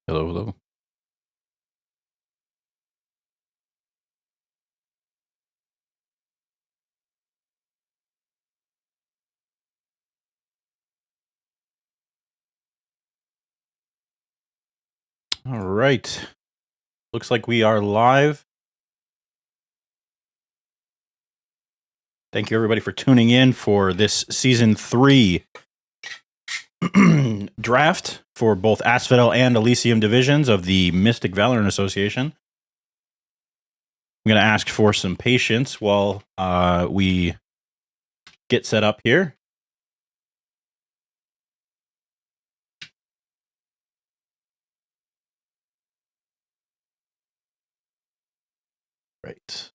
Hello, hello. All right. Looks like we are live. Thank you, everybody, for tuning in for this season 3 draft for both Asphodel and Elysium divisions of the Mystic Valorant Association. I'm going to ask for some patience while we get set up here. Right.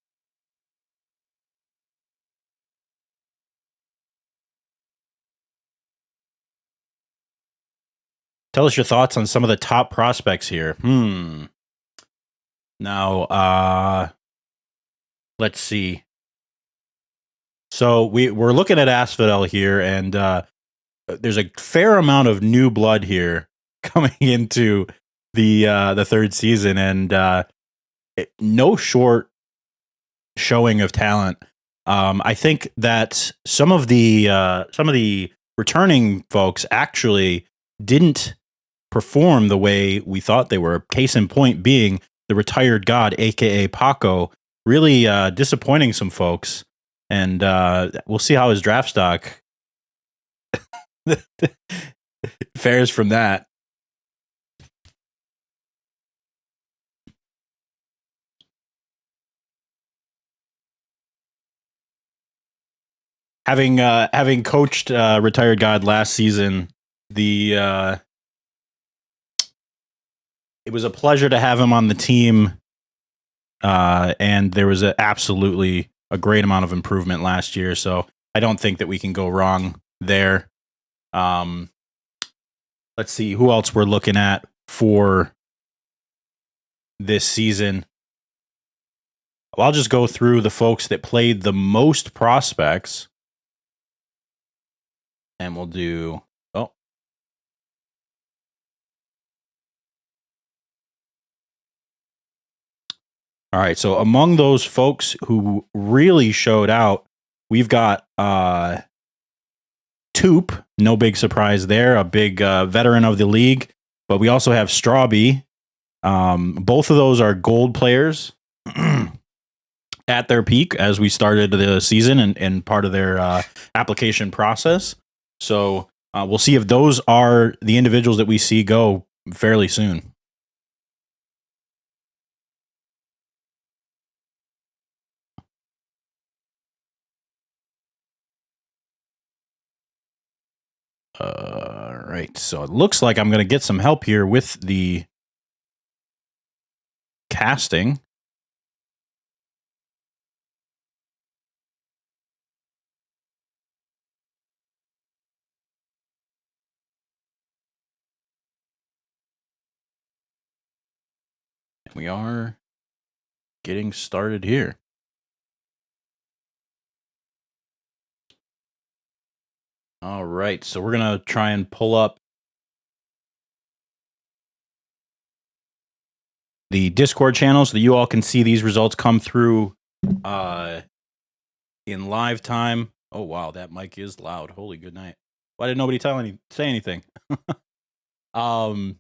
Tell us your thoughts on some of the top prospects here. Now, let's see. So we're looking at Asphodel here, and there's a fair amount of new blood here coming into the third season, and no short showing of talent. I think that some of the returning folks actually didn't perform the way we thought they were. Case in point being the retired god, aka Paco, really disappointing some folks, and we'll see how his draft stock fares from that. Having coached retired god last season, it was a pleasure to have him on the team, and there was absolutely a great amount of improvement last year. So I don't think that we can go wrong there. Let's see who else we're looking at for this season. Well, I'll just go through the folks that played the most prospects, and we'll do. Oh, all right. So among those folks who really showed out, we've got Toop, no big surprise there, a big veteran of the league. But we also have Strawby. Both of those are gold players at their peak as we started the season and part of their application process. So we'll see if those are the individuals that we see go fairly soon. Right. So it looks like I'm going to get some help here with the casting. We are getting started here. All right. So we're going to try and pull up the Discord channel so that you all can see these results come through in live time. Oh wow, that mic is loud. Holy good night. Why did nobody say anything? We're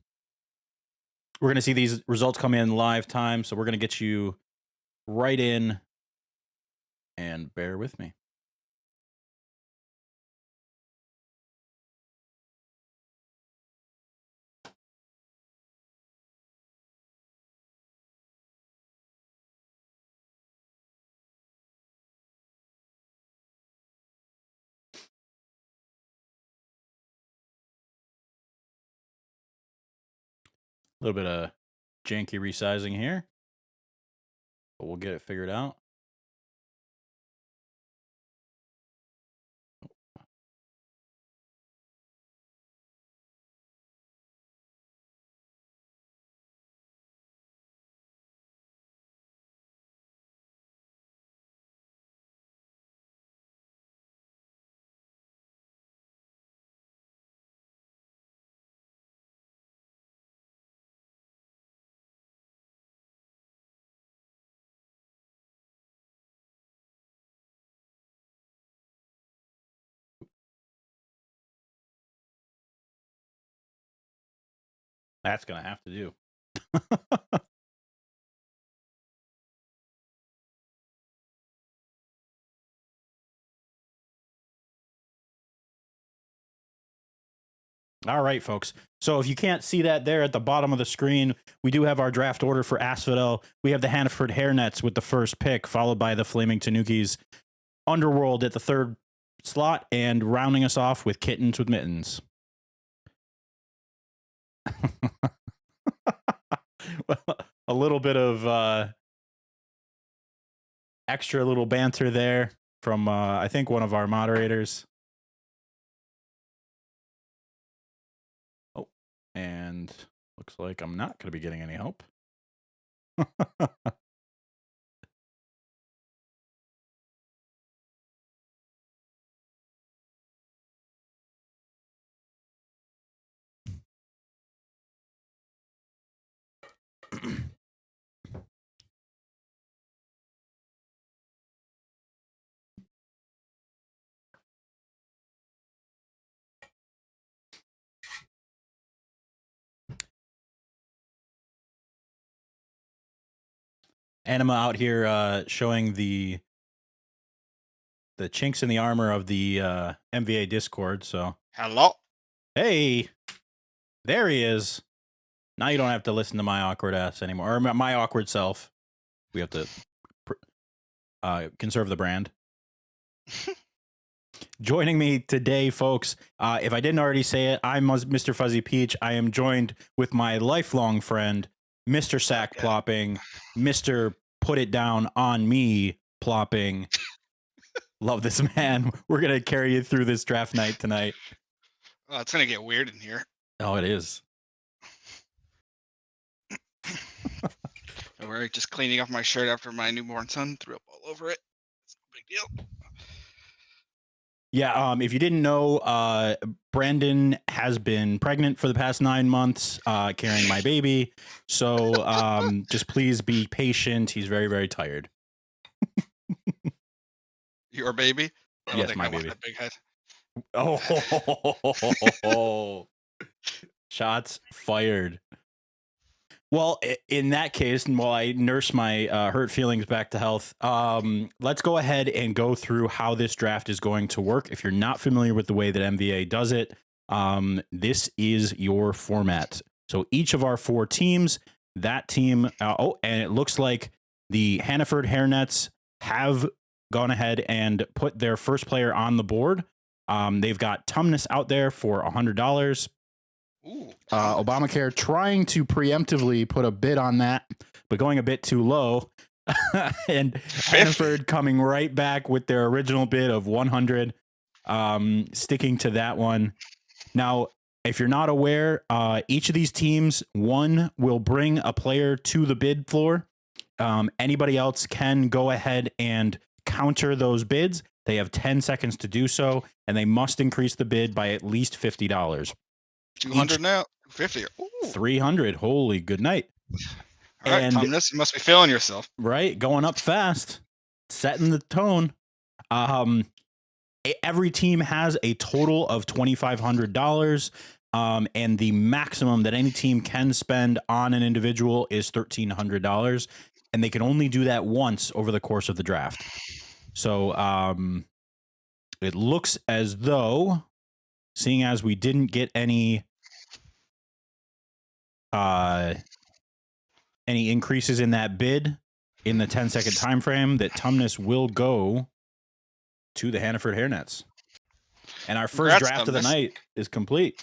gonna see these results come in live time, so we're gonna get you right in, and bear with me. A little bit of janky resizing here, but we'll get it figured out. That's going to have to do. All right, folks. So if you can't see that there at the bottom of the screen, we do have our draft order for Asphodel. We have the Hannaford Hairnets with the first pick, followed by the Flaming Tanukis, Underworld at the third slot, and rounding us off with Kittens with Mittens. Well, a little bit of extra little banter there from, I think, one of our moderators. Oh, and looks like I'm not going to be getting any help. Anima out here showing the chinks in the armor of the MVA Discord. So hello. Hey, there he is. Now you don't have to listen to my awkward ass anymore, or my awkward self. We have to conserve the brand. Joining me today, folks, if I didn't already say it, I'm MrFuzzyPeach. I am joined with my lifelong friend, Mr. Sack Plopping, Mr. Put It Down on Me Plopping. Love this man. We're going to carry you through this draft night tonight. Oh, it's going to get weird in here. Oh, it is. We're just cleaning off my shirt after my newborn son threw up all over it. It's no big deal. Yeah, if you didn't know, Brandon has been pregnant for the past 9 months, carrying my baby. So just please be patient. He's very, very tired. Your baby? I don't Yes, think my I want baby. that big head. Oh, shots fired. Well, in that case, and while I nurse my hurt feelings back to health, let's go ahead and go through how this draft is going to work. If you're not familiar with the way that MVA does it, this is your format. So each of our 4 teams, that team, and it looks like the Hannaford Hairnets have gone ahead and put their first player on the board. They've got Tumnus out there for $100. Ooh, Obamacare trying to preemptively put a bid on that, but going a bit too low. And Hannaford coming right back with their original bid of 100, sticking to that one. Now, if you're not aware, each of these teams, one will bring a player to the bid floor. Anybody else can go ahead and counter those bids. They have 10 seconds to do so, and they must increase the bid by at least $50. 200 now? 50. 300. Holy good night. All right, Tumnus, you must be feeling yourself. Right, going up fast, setting the tone. Every team has a total of $2,500, and the maximum that any team can spend on an individual is $1,300, and they can only do that once over the course of the draft. So it looks as though, seeing as we didn't get any increases in that bid in the 10-second time frame, that Tumnus will go to the Hannaford Hairnets. And our first draft of the night is complete.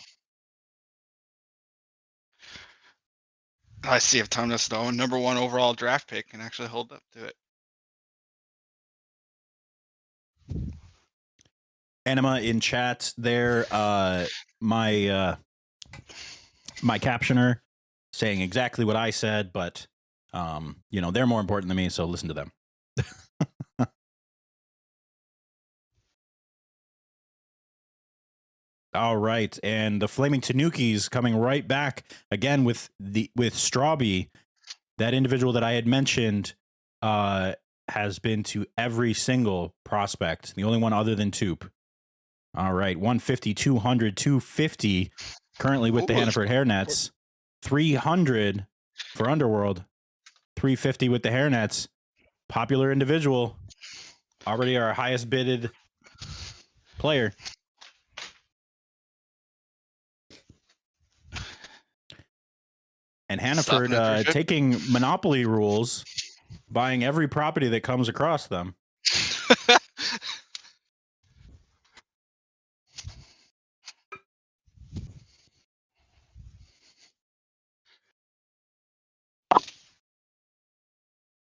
I see if Tumnus, though, #1 overall draft pick, can actually hold up to it. Anima in chat there, my captioner saying exactly what I said, but they're more important than me, so listen to them. All right, and the Flaming Tanukis coming right back again with Strawby. That individual that I had mentioned has been to every single prospect, the only one other than Toop. All right, 150, 200, 250, currently with the Hannaford Hairnets. 300 for Underworld, 350 with the hairnets. Popular individual, already our highest bidded player. And Hannaford taking monopoly rules, buying every property that comes across them.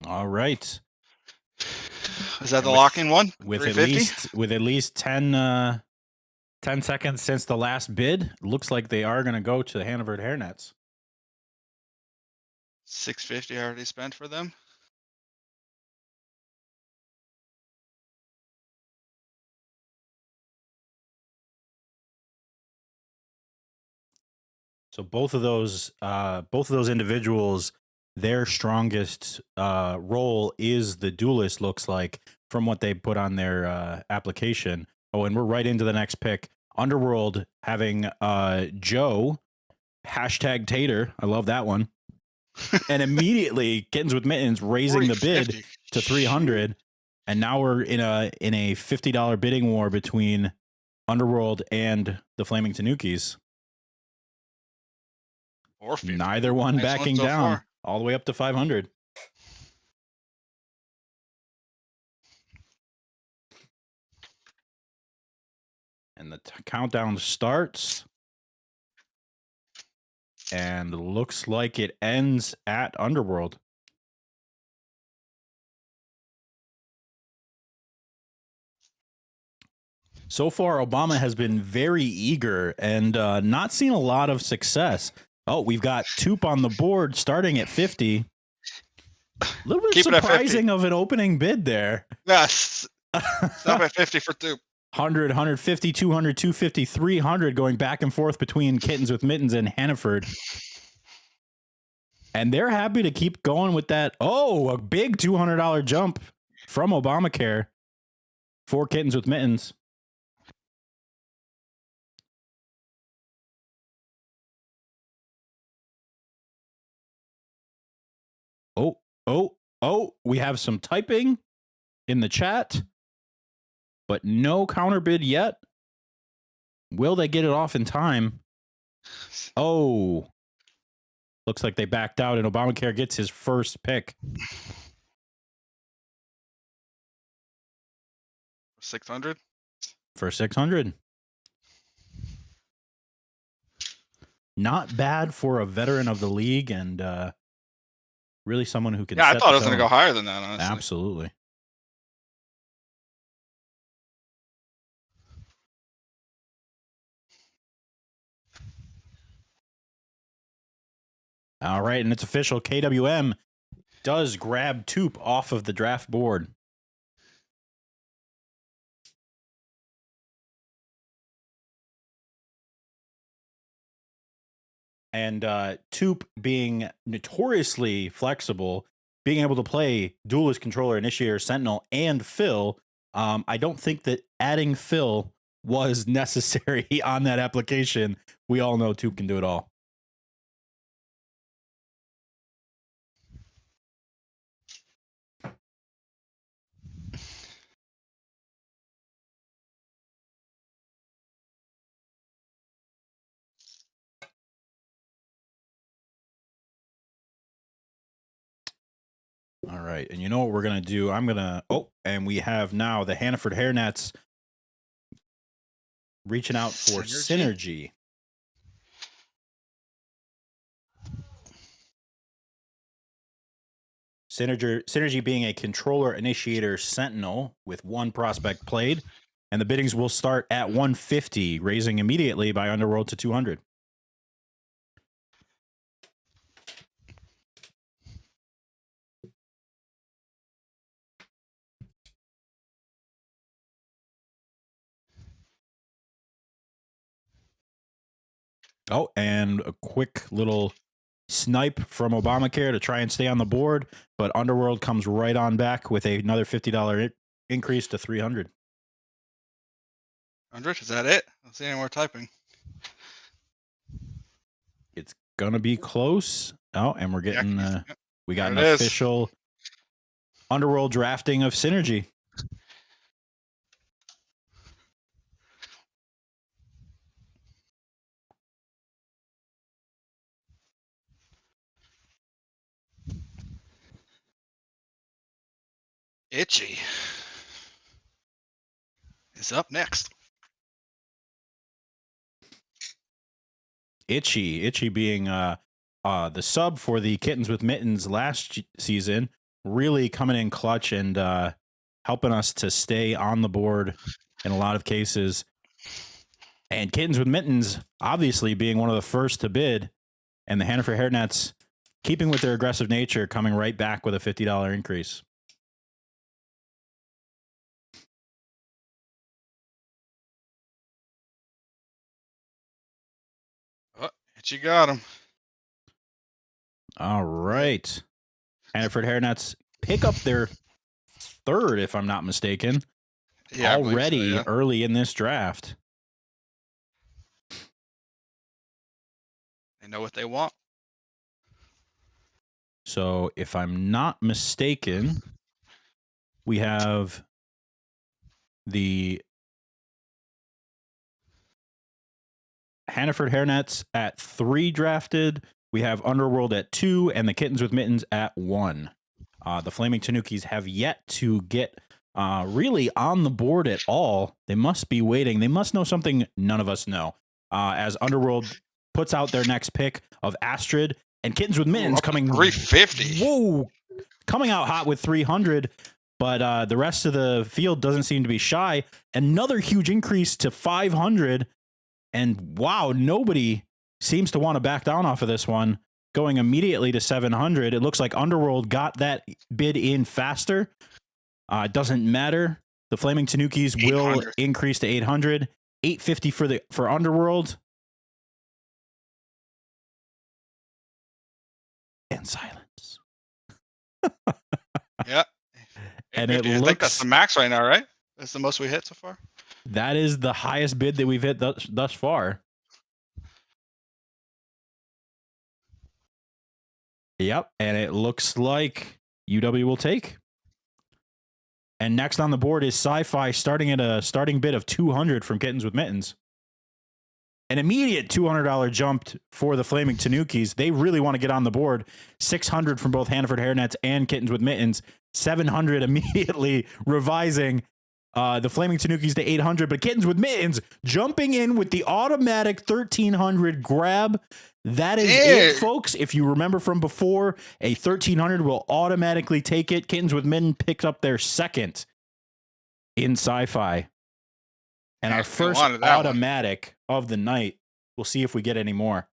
All right. Is that the lock-in one? With at least 10 seconds since the last bid, looks like they are going to go to the Hannaford hairnets. 650 already spent for them. So both of those individuals, their strongest role is the duelist, looks like, from what they put on their application. Oh, and we're right into the next pick. Underworld having Joe, hashtag Tater. I love that one. And immediately Kittens with Mittens raising the bid to 300. And now we're in a $50 bidding war between Underworld and the Flaming Tanukis. Or 50. Neither one backing down, all the way up to 500. And the countdown starts. And looks like it ends at Underworld. So far, Obama has been very eager and not seen a lot of success. Oh, we've got Toop on the board starting at 50. A little bit surprising of an opening bid there. Yes. Stop at 50 for Toop. 100, 150, 200, 250, 300 going back and forth between Kittens with Mittens and Hannaford. And they're happy to keep going with that. Oh, a big $200 jump from Obamacare for Kittens with Mittens. Oh, we have some typing in the chat, but no counter bid yet. Will they get it off in time? Oh, looks like they backed out and Obamacare gets his first pick. 600? For 600. Not bad for a veteran of the league and really someone who can. Yeah, I thought it was going to go higher than that, honestly. Absolutely. All right, and it's official. KWM does grab Toop off of the draft board. And Toop, being notoriously flexible, being able to play Duelist, Controller, Initiator, Sentinel, and Phil, I don't think that adding Phil was necessary on that application. We all know Toop can do it all. All right, and you know what we're going to do? I'm going to... Oh, and we have now the Hannaford Hairnets reaching out for Synergy. Synergy being a Controller, Initiator, Sentinel with one prospect played. And the biddings will start at 150, raising immediately by Underworld to 200. Oh, and a quick little snipe from Obamacare to try and stay on the board, but Underworld comes right on back with another $50 increase to 300. 100? Is that it? I don't see any more typing. It's gonna be close. Oh, and we're getting we got an official Underworld drafting of Synergy. Itchy is up next. Itchy being the sub for the Kittens with Mittens last season, really coming in clutch and helping us to stay on the board in a lot of cases. And Kittens with Mittens, obviously being one of the first to bid, and the Hannaford Hairnets keeping with their aggressive nature, coming right back with a $50 increase. Oh, Itchy got him. All right. Hannaford Hairnets pick up their third, if I'm not mistaken, already early in this draft. They know what they want. So if I'm not mistaken, we have the Hannaford Hairnets at 3 drafted. We have Underworld at 2 and the Kittens with Mittens at 1. The Flaming Tanukis have yet to get really on the board at all. They must be waiting. They must know something none of us know. As Underworld puts out their next pick of Astrid and Kittens with Mittens coming 350. Whoa, coming out hot with 300. But the rest of the field doesn't seem to be shy. Another huge increase to 500. And wow, nobody seems to want to back down off of this one, going immediately to 700. It looks like Underworld got that bid in faster. It doesn't matter. The Flaming Tanukis will increase to 800. 850 for Underworld. And silence. Yeah. And it looks, I think that's the max right now, right? That's the most we hit so far. That is the highest bid that we've hit thus far. Yep, and it looks like UW will take. And next on the board is Sci-Fi, starting at a starting bid of 200 from Kittens with Mittens. An immediate $200 jump for the Flaming Tanukis. They really want to get on the board. 600 from both Hannaford Hairnets and Kittens with Mittens. 700 immediately revising the Flaming Tanukis to 800. But Kittens with Mittens jumping in with the automatic 1300 grab. That is it, folks. If you remember from before, a 1300 will automatically take it. Kittens with Mittens picks up their second in Sci-Fi. And our first automatic of the night. We'll see if we get any more.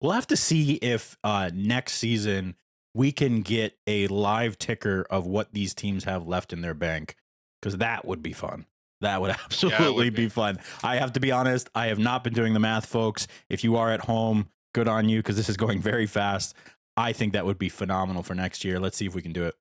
We'll have to see if next season we can get a live ticker of what these teams have left in their bank, because that would be fun. That would absolutely be fun. I have to be honest, I have not been doing the math, folks. If you are at home, good on you, because this is going very fast. I think that would be phenomenal for next year. Let's see if we can do it.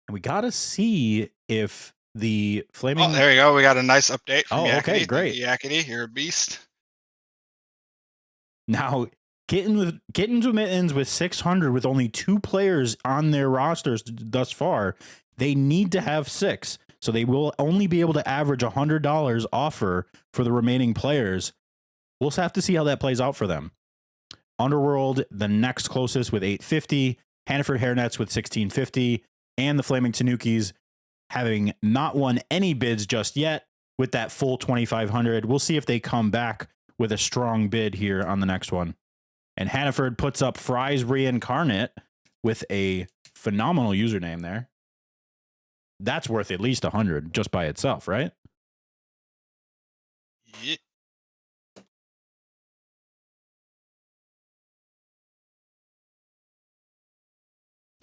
And we got to see if the Flaming... Oh, there you go. We got a nice update from Yakety. Okay, great. Yakety, you're a beast. Now, Kittens with Mittens with 600 with only 2 players on their rosters thus far. They need to have 6. So they will only be able to average $100 offer for the remaining players. We'll have to see how that plays out for them. Underworld, the next closest with 850. Hannaford Hairnets with 1650. And the Flaming Tanukis having not won any bids just yet with that full 2500. We'll see if they come back with a strong bid here on the next one. And Hannaford puts up Fries Reincarnate with a phenomenal username there. That's worth at least 100 just by itself, right? Yeah.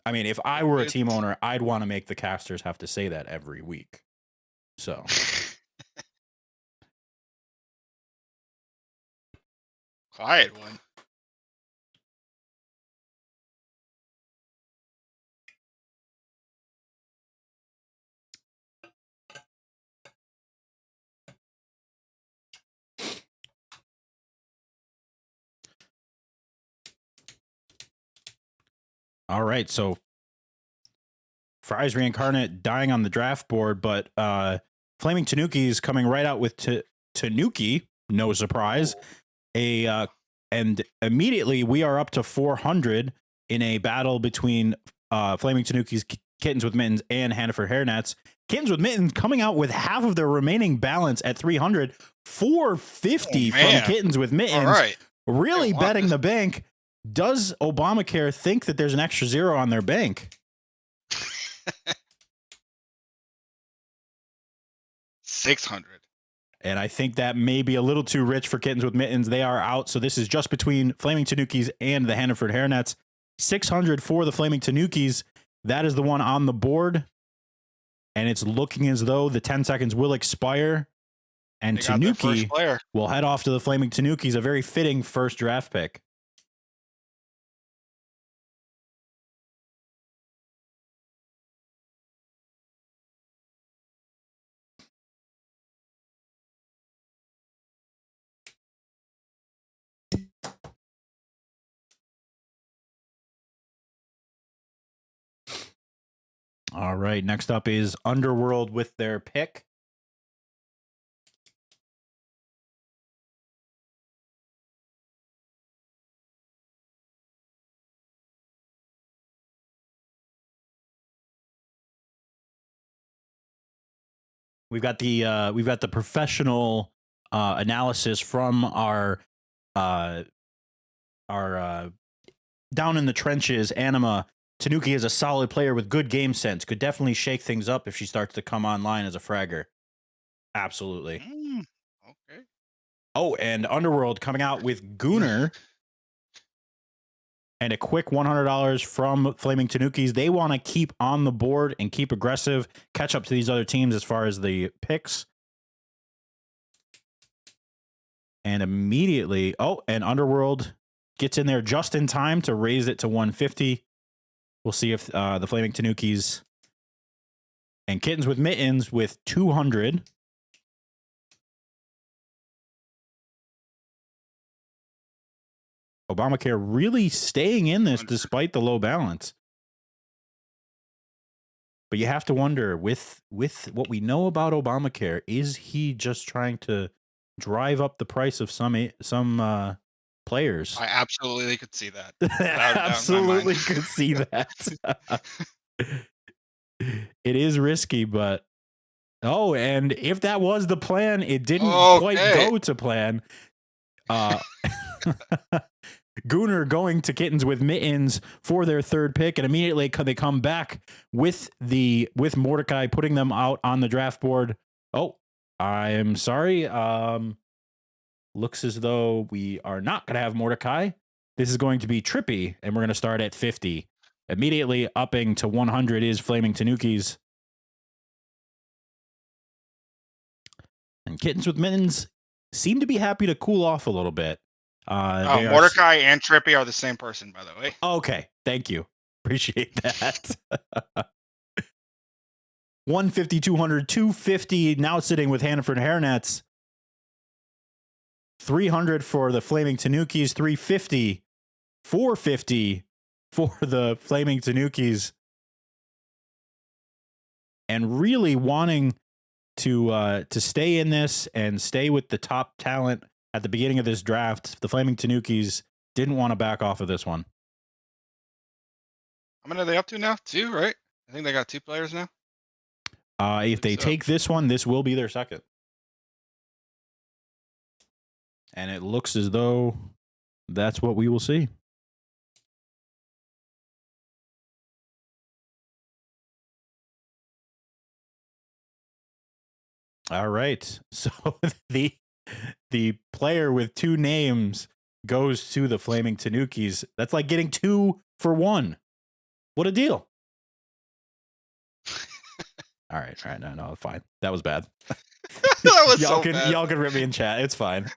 I mean, if I were a team owner, I'd want to make the casters have to say that every week. So. Quiet one. All right, so Fry's Reincarnate dying on the draft board, but Flaming Tanuki is coming right out with Tanuki, no surprise. And immediately we are up to 400 in a battle between Flaming Tanuki's Kittens with Mittens and Hannaford Hairnets. Kittens with Mittens coming out with half of their remaining balance at 300, 450 from Kittens with Mittens. All right. Really betting the bank. Does Obamacare think that there's an extra zero on their bank? 600. And I think that may be a little too rich for Kittens with Mittens. They are out. So this is just between Flaming Tanukis and the Hannaford Hairnets. 600 for the Flaming Tanukis. That is the one on the board. And it's looking as though the 10 seconds will expire. And Tanuki will head off to the Flaming Tanukis, a very fitting first draft pick. All right, next up is Underworld with their pick. We've got the professional analysis from our down in the trenches Anima. Tanuki is a solid player with good game sense. Could definitely shake things up if she starts to come online as a fragger. Absolutely. Okay. Oh, and Underworld coming out with Gooner. And a quick $100 from Flaming Tanukis. They want to keep on the board and keep aggressive, catch up to these other teams as far as the picks. And immediately, and Underworld gets in there just in time to raise it to 150. We'll see if the Flaming Tanukis and Kittens with Mittens with 200. Obamacare really staying in this despite the low balance. But you have to wonder, with what we know about Obamacare, is he just trying to drive up the price of some players? I absolutely could see that. Absolutely could see that. It is risky, but and if that was the plan, it didn't quite go to plan. Gooner going to Kittens with Mittens for their third pick, and immediately they come back with Mordecai, putting them out on the draft board. Oh, I'm sorry. Looks as though we are not going to have Mordecai. This is going to be Trippy, and we're going to start at 50. Immediately upping to 100 is Flaming Tanukis. And Kittens with Mittens seem to be happy to cool off a little bit. Mordecai and Trippy are the same person, by the way. Okay, thank you. Appreciate that. 150, 200, 250. Now sitting with Hannaford Hairnets. 300 for the Flaming Tanukis. 350, 450 for the Flaming Tanukis. And really wanting to stay in this and stay with the top talent at the beginning of this draft, the Flaming Tanukis didn't want to back off of this one. How many are they up to now? 2, right? I think they got 2 players now. If they take this one, this will be their second. And it looks as though that's what we will see. All right. So the player with 2 names goes to the Flaming Tanukis. That's like getting 2 for 1. What a deal. All right. No, fine. That was bad. That was so bad. Y'all can rip me in chat. It's fine.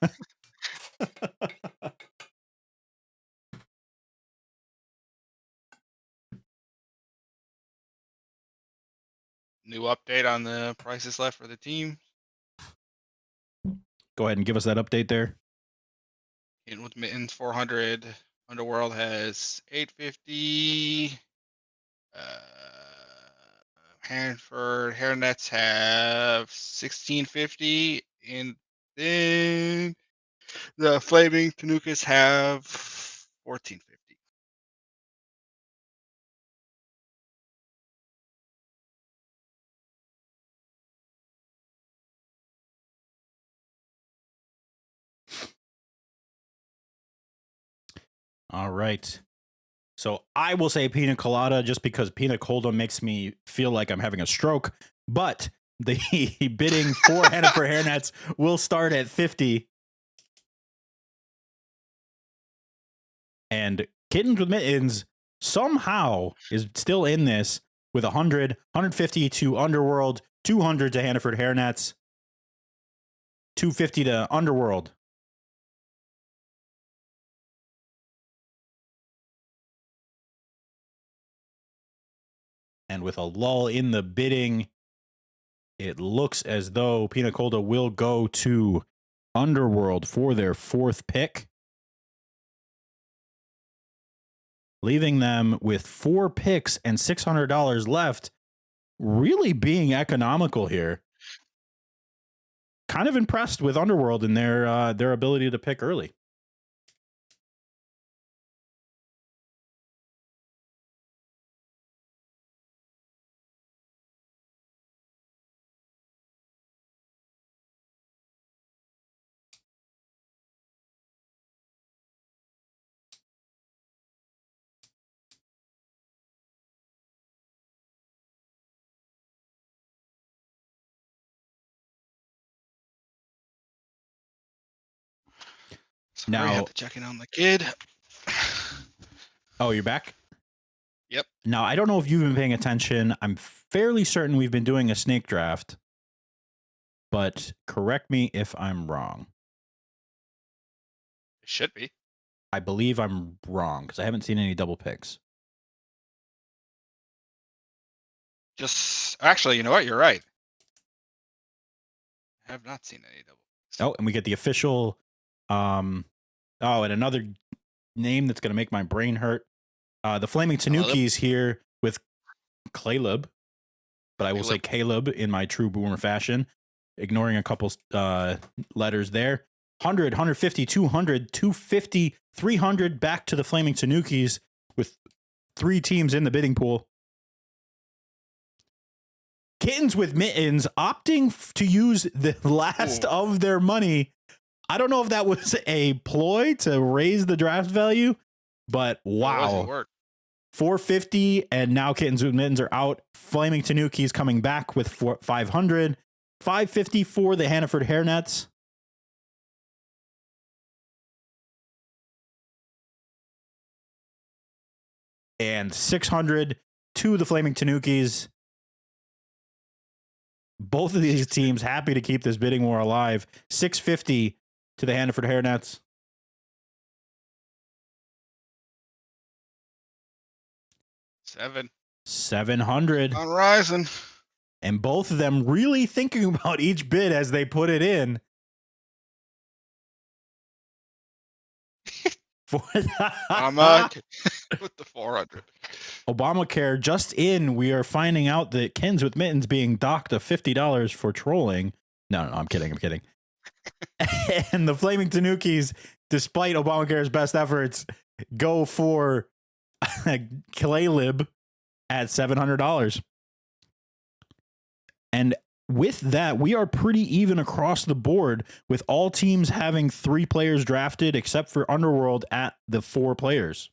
New update on the prices left for the team. Go ahead and give us that update there. In with Mittens 400. Underworld has 850. Hanford Hairnets have 1650, and then the Flaming Tanukas have 1450. All right. So I will say pina colada just because pina colada makes me feel like I'm having a stroke. But the bidding for Hannaford Hairnets will start at 50. And Kittens with Mittens somehow is still in this with 100, 150 to Underworld, 200 to Hannaford Hairnets, 250 to Underworld. And with a lull in the bidding, it looks as though Pina Colada will go to Underworld for their 4th pick, leaving them with 4 picks and $600 left, really being economical here. Kind of impressed with Underworld and their ability to pick early. Sorry, I Now, had to check in on the kid. oh, you're back? Yep. Now, I don't know if you've been paying attention. I'm fairly certain we've been doing a snake draft, but correct me if I'm wrong. It should be. I believe I'm wrong because I haven't seen any double picks. Just actually, you know what? You're right. I have not seen any double. Oh, and we get the official. And another name that's going to make my brain hurt. The Flaming Tanukis here with Caleb, but I will say Caleb in my true boomer fashion, ignoring a couple letters there. 100, 150, 200, 250, 300 back to the Flaming Tanukis with 3 teams in the bidding pool. Kittens with Mittens opting to use the last of their money. I don't know if that was a ploy to raise the draft value, but wow. 450, and now Kittens with Mittens are out. Flaming Tanukis coming back with 500. 550 for the Hannaford Hairnets. And 600 to the Flaming Tanukis. Both of these teams happy to keep this bidding war alive. 650 to the Hannaford Hairnets. 700 on Rising. And both of them really thinking about each bid as they put it in. With the 400. Obamacare just in, we are finding out that Kittens with Mittens being docked a $50 for trolling. No, I'm kidding. And the Flaming Tanukis, despite Obamacare's best efforts, go for Caleb at $700. And with that, we are pretty even across the board with all teams having 3 players drafted except for Underworld at the 4 players.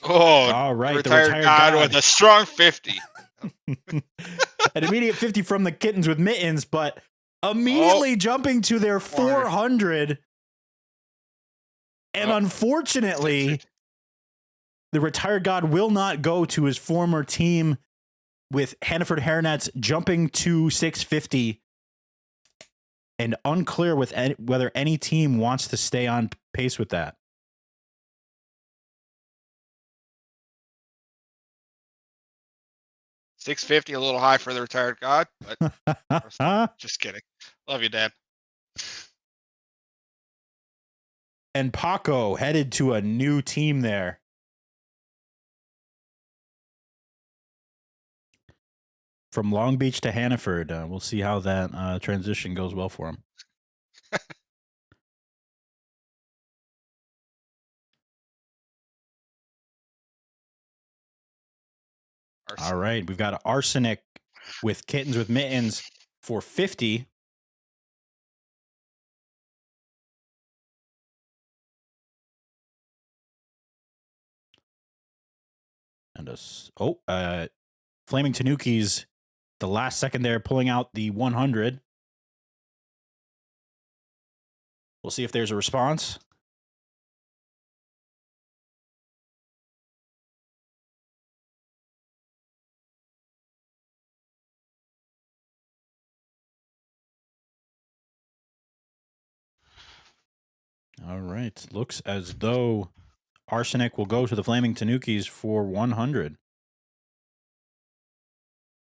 Oh, All right, the retired retired god god. with a strong 50. An immediate 50 from the Kittens with Mittens, but immediately jumping to their 400. And unfortunately, the retired god will not go to his former team, with Hannaford Hairnets jumping to 650, and unclear with whether any team wants to stay on pace with that. $650, a little high for the retired god, but just kidding. Love you, Dad. And Paco headed to a new team there. From Long Beach to Hannaford. We'll see how that transition goes well for him. All right. We've got Arsenic with Kittens with Mittens for 50. And Flaming Tanuki's the last second there, pulling out the 100. We'll see if there's a response. All right. Looks as though Arsenic will go to the Flaming Tanukis for 100.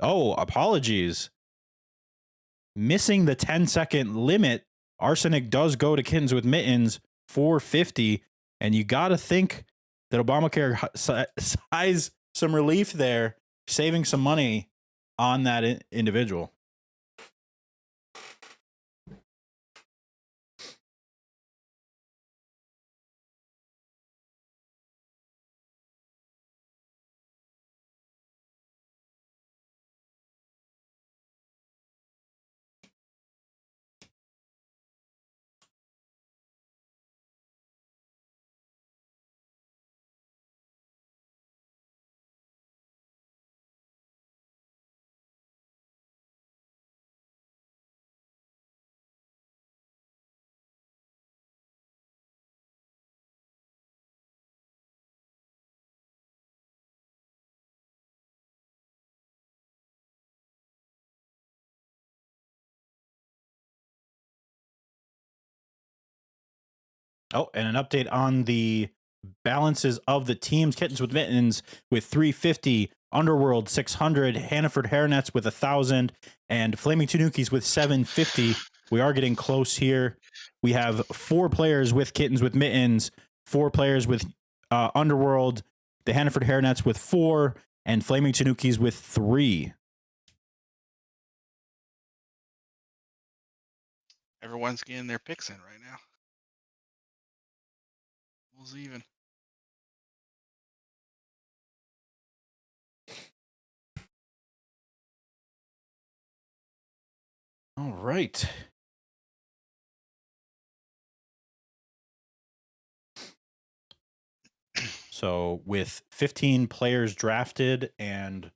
Oh, apologies. Missing the 10-second limit, Arsenic does go to Kittens with Mittens for 50. And you got to think that Obamacare sighs some relief there, saving some money on that individual. Oh, and an update on the balances of the teams. Kittens with Mittens with 350, Underworld 600, Hannaford Hairnets with 1,000, and Flaming Tanukis with 750. We are getting close here. We have 4 players with Kittens with Mittens, 4 players with Underworld, the Hannaford Hairnets with 4, and Flaming Tanukis with 3. Everyone's getting their picks in right now. Who's even? All right. So with 15 players drafted, and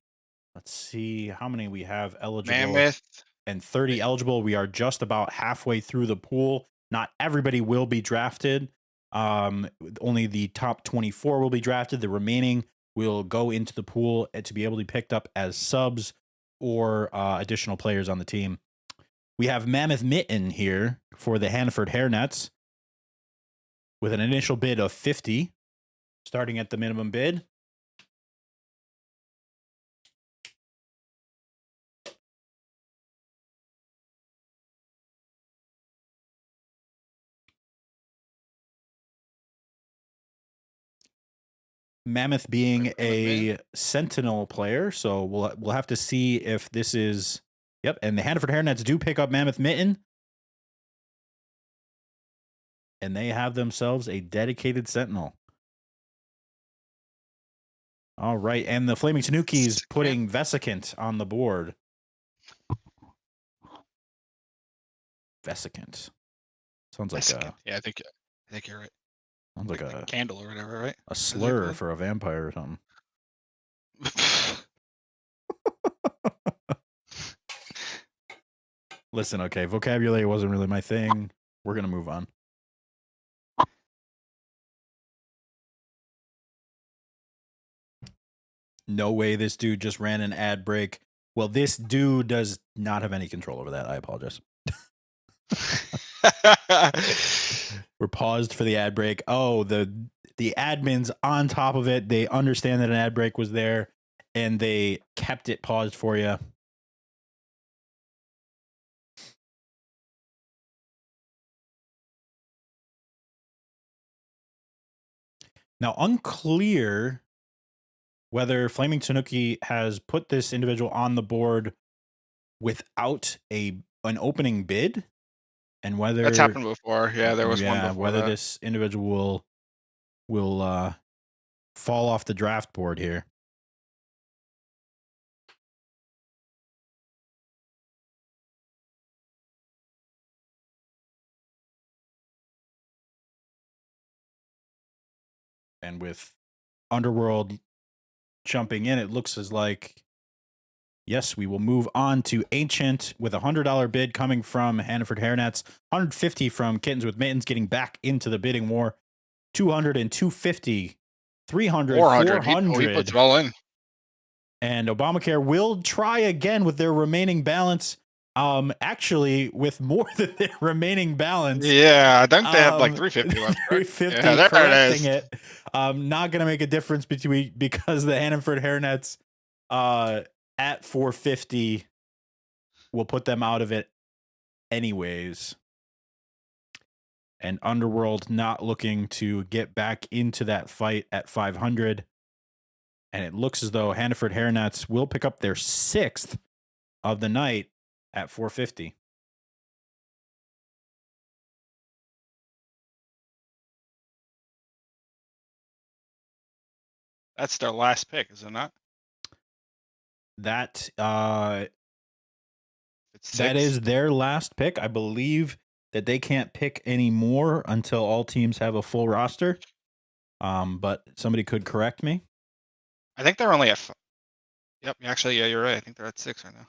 let's see how many we have eligible. Mammoth. And 30 eligible. We are just about halfway through the pool. Not everybody will be drafted. Only the top 24 will be drafted. The remaining will go into the pool to be able to be picked up as subs or additional players on the team. We have Mammoth Mitten here for the Hannaford Hairnets with an initial bid of 50, starting at the minimum bid. Mammoth being a Sentinel player, so we'll have to see if this is. Yep, and the Hannaford Hairnets do pick up Mammoth Mitten, and they have themselves a dedicated Sentinel. All right, and the Flaming Tanukis putting Vesicant on the board. Vesicant sounds like Yeah, I think you're right. Sounds like the a candle or whatever, right? a slur for a vampire or something. Listen, okay, vocabulary wasn't really my thing. We're gonna move on. No way this dude just ran an ad break. Well, this dude does not have any control over that. I apologize. We're paused for the ad break. Oh, the admin's on top of it. They understand that an ad break was there, and they kept it paused for you. Now, unclear whether Flaming Tanuki has put this individual on the board without an opening bid, and whether That's happened before. Yeah, there was one before whether that. this individual will fall off the draft board here. And with Underworld jumping in, it looks as like, yes, we will move on to Ancient with a $100 bid coming from Hannaford Hairnets, $150 from Kittens with Mittens, getting back into the bidding war, $200 and $250, $300, 400. He $400. puts it all in. And Obamacare will try again with their remaining balance. Actually, with more than their remaining balance. Yeah, I think they have like 350 left. 350, yeah, there correcting it is. it. Not going to make a difference because the Hannaford Hairnets at 450 will put them out of it anyways. And Underworld not looking to get back into that fight at 500. And it looks as though Hannaford Hairnets will pick up their 6th of the night at 450. That's their last pick, is it not? That It's that is their last pick. I believe that they can't pick any more until all teams have a full roster. But somebody could correct me. I think they're only at. Yep, actually, yeah, you're right. I think they're at 6 right now.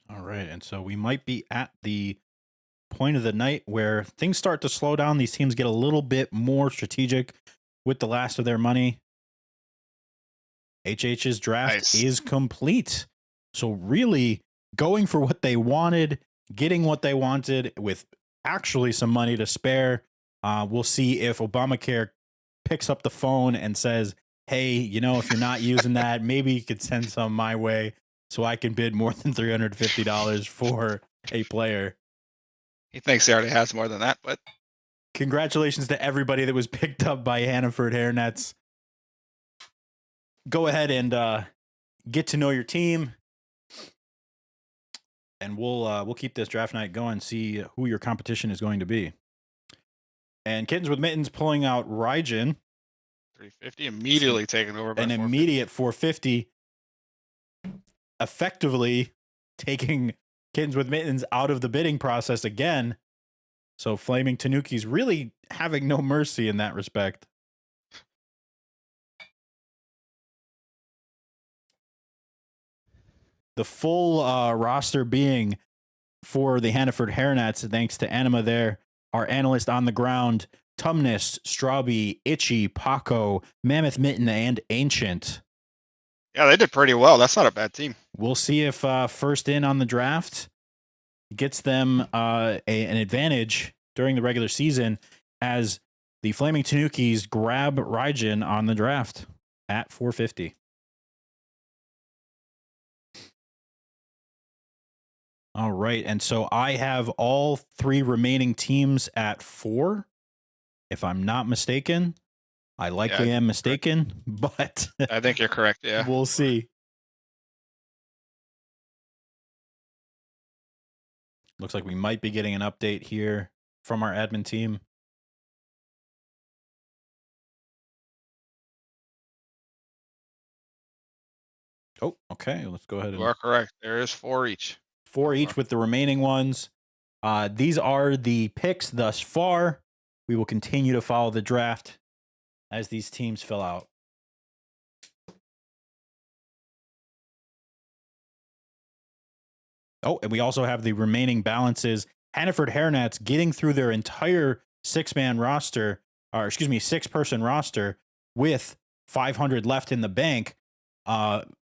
All right, and so we might be at the point of the night where things start to slow down. These teams get a little bit more strategic with the last of their money. HH's draft is complete. So really going for what they wanted, getting what they wanted with actually some money to spare. We'll see if Obamacare picks up the phone and says, hey, if you're not using that, maybe you could send some my way so I can bid more than $350 for a player. He thinks he already has more than that, but congratulations to everybody that was picked up by Hannaford Hairnets. Go ahead and get to know your team, and we'll keep this draft night going. See who your competition is going to be. And Kittens with Mittens pulling out Raijin. 350 immediately taken over by an 450. Immediate 450, effectively taking Kittens with Mittens out of the bidding process again. So Flaming Tanuki's really having no mercy in that respect. The full roster being for the Hannaford Hairnets, thanks to Anima there, our analyst on the ground, Tumnus, Strawby, Itchy, Paco, Mammoth Mitten, and Ancient. Yeah, they did pretty well. That's not a bad team. We'll see if first in on the draft gets them an advantage during the regular season as the Flaming Tanukis grab Raijin on the draft at 450. All right. And so I have all 3 remaining teams at 4, if I'm not mistaken. I likely am mistaken, but I think you're correct. Yeah. We'll see. Looks like we might be getting an update here from our admin team. Oh, okay. Let's go ahead You are correct. There is 4 each. 4 each with the remaining ones. These are the picks thus far. We will continue to follow the draft as these teams fill out. Oh, and we also have the remaining balances. Hannaford Hairnets getting through their entire 6-man roster, or excuse me, 6-person roster with 500 left in the bank.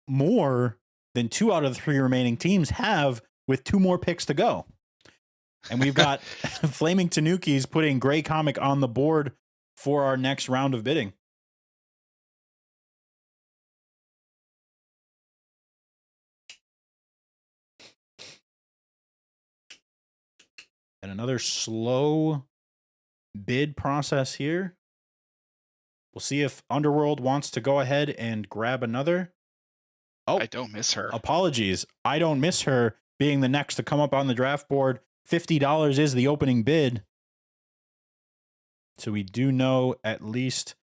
More than 2 out of the 3 remaining teams have with 2 more picks to go. And we've got Flaming Tanukis putting Gray Comic on the board for our next round of bidding. And another slow bid process here. We'll see if Underworld wants to go ahead and grab another. Oh, I don't miss her. Apologies. I don't miss her being the next to come up on the draft board. $50 is the opening bid. So we do know at least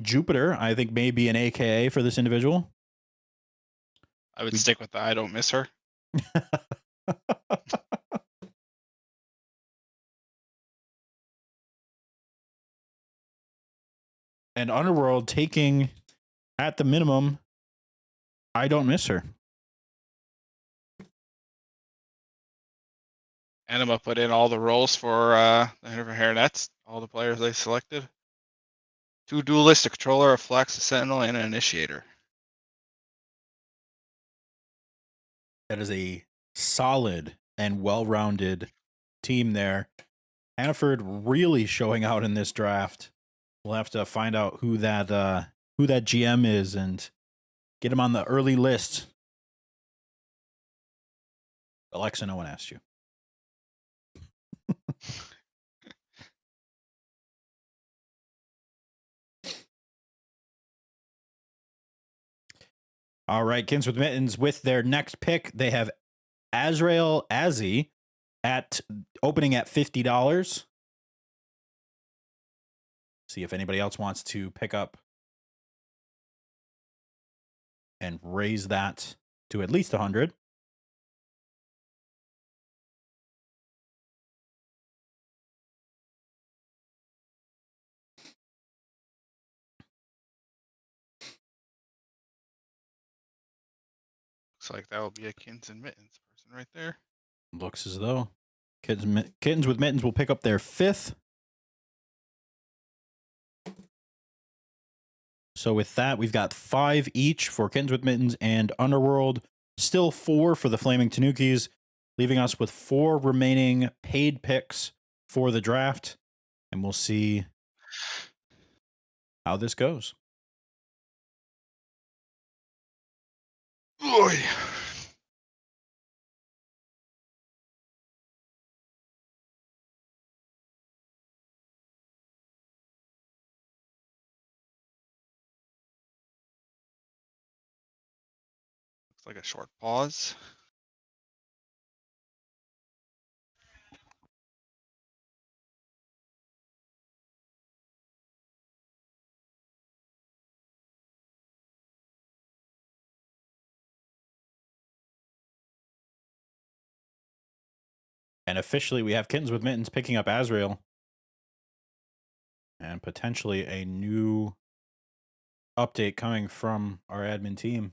Jupiter, I think, may be an AKA for this individual. I would stick with the I don't miss her. And Underworld taking, at the minimum, I don't miss her. Anima put in all the roles for the Hannaford Hairnets, all the players they selected. 2 duelists, a controller, a flex, a sentinel, and an initiator. That is a solid and well-rounded team there. Hannaford really showing out in this draft. We'll have to find out who that GM is and get him on the early list. Alexa, no one asked you. All right, Kins with Mittens with their next pick. They have Azrael Azzy at opening at $50. See if anybody else wants to pick up and raise that to at least 100. Looks like that will be a Kins and Mittens person right there. Looks as though Kittens with Mittens will pick up their 5th. So with that, we've got 5 each for Kittens with Mittens and Underworld. Still 4 for the Flaming Tanukis, leaving us with 4 remaining paid picks for the draft. And we'll see how this goes. Oy. Looks like a short pause. And officially, we have Kittens with Mittens picking up Azrael. And potentially a new update coming from our admin team.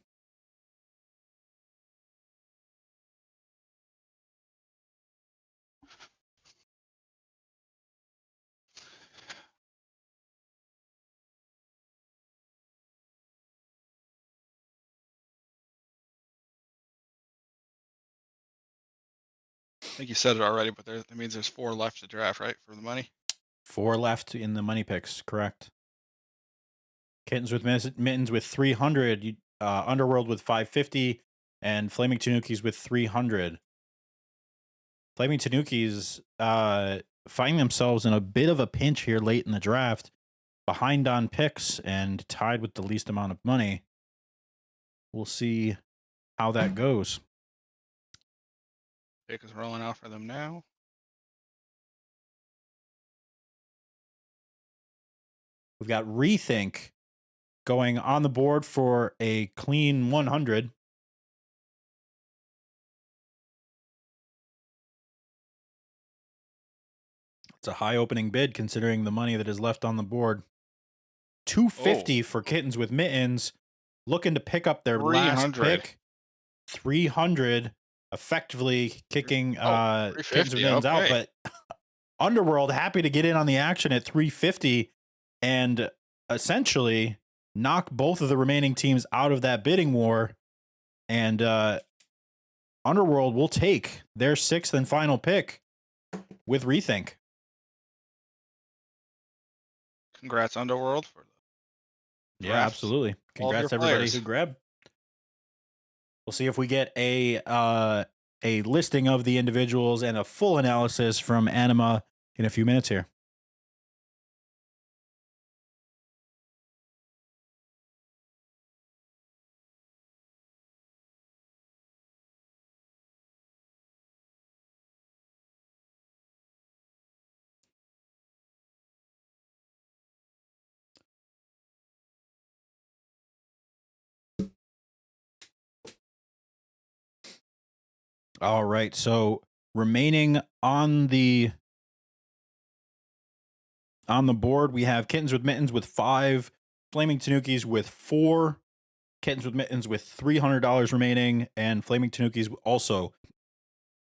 I think you said it already, but that means there's 4 left to draft, right, for the money? 4 left in the money picks, correct. Kittens with Mittens with 300, Underworld with 550, and Flaming Tanukis with 300. Flaming Tanukis find themselves in a bit of a pinch here late in the draft, behind on picks and tied with the least amount of money. We'll see how that goes. Pick is rolling out for them now. We've got Rethink going on the board for a clean 100. It's a high opening bid considering the money that is left on the board. 250 for Kittens with Mittens, looking to pick up their last 300. pick. 300, effectively kicking Kittens with 350. Mittens out. Okay. But Underworld happy to get in on the action at 350 and essentially knock both of the remaining teams out of that bidding war. And Underworld will take their 6th and final pick with Rethink. Congrats, Underworld, for the Yeah, draft. absolutely. All of your Congrats to everybody players. who grabbed. We'll see if we get a listing of the individuals and a full analysis from Anima in a few minutes here. All right, so remaining on the board, we have Kittens with Mittens with 5, Flaming Tanukis with 4, Kittens with Mittens with $300 remaining, and Flaming Tanukis also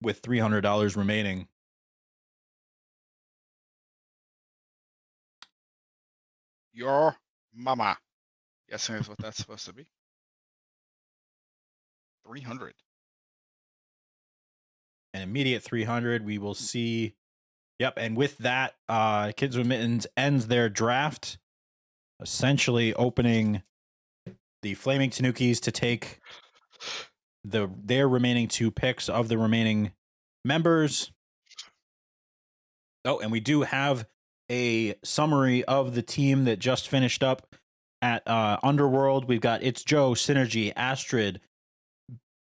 with $300 remaining. Your mama. Guessing is what that's supposed to be. 300. An immediate 300. We will see. Yep, and with that, Kids with Mittens ends their draft, essentially opening the Flaming Tanukis to take their remaining 2 picks of the remaining members. Oh, and we do have a summary of the team that just finished up at Underworld. We've got It's Joe, Synergy, Astrid,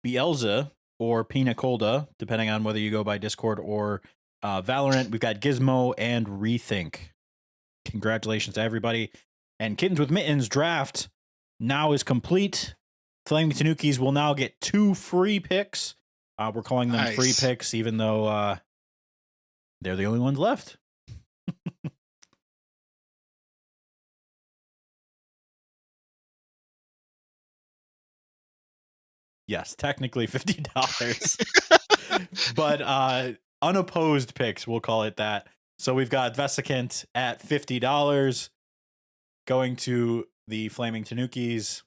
Bielza, or Pina Colada, depending on whether you go by Discord or Valorant. We've got Gizmo and Rethink. Congratulations to everybody. And Kittens with Mittens draft now is complete. Flaming Tanukis will now get 2 free picks. We're calling them free picks, even though they're the only ones left. Yes, technically $50. But unopposed picks, we'll call it that. So we've got Vesicant at $50 going to the Flaming Tanukis.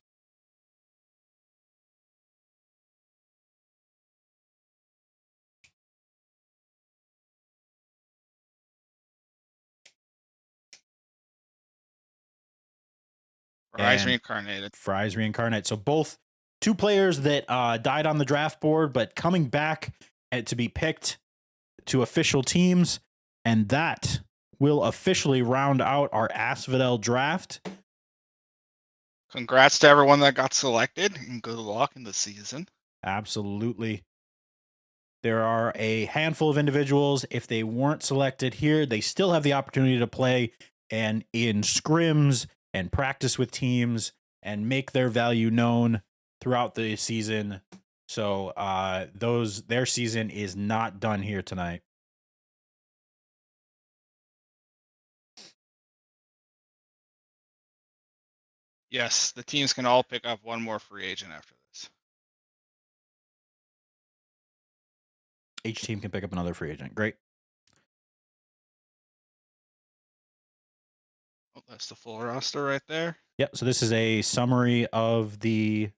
Fries reincarnated. Fries reincarnate. So both 2 players that died on the draft board, but coming back to be picked to official teams. And that will officially round out our Asphodel draft. Congrats to everyone that got selected, and good luck in the season. Absolutely. There are a handful of individuals. If they weren't selected here, they still have the opportunity to play and in scrims and practice with teams and make their value known throughout the season. So their season is not done here tonight. Yes, the teams can all pick up 1 more free agent after this. Each team can pick up another free agent. Great. Oh, that's the full roster right there. Yep. So this is a summary of the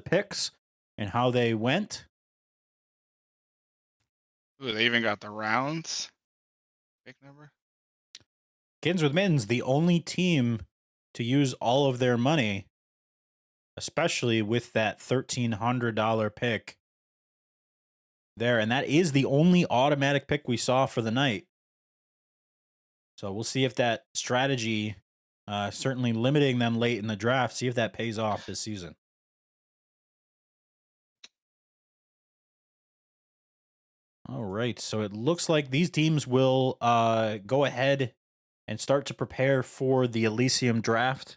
picks and how they went. Ooh, they even got the rounds. Pick number. Kittens with Mittens, the only team to use all of their money, especially with that $1,300 pick there. And that is the only automatic pick we saw for the night. So we'll see if that strategy, certainly limiting them late in the draft, see if that pays off this season. All right. So it looks like these teams will go ahead and start to prepare for the Elysium draft.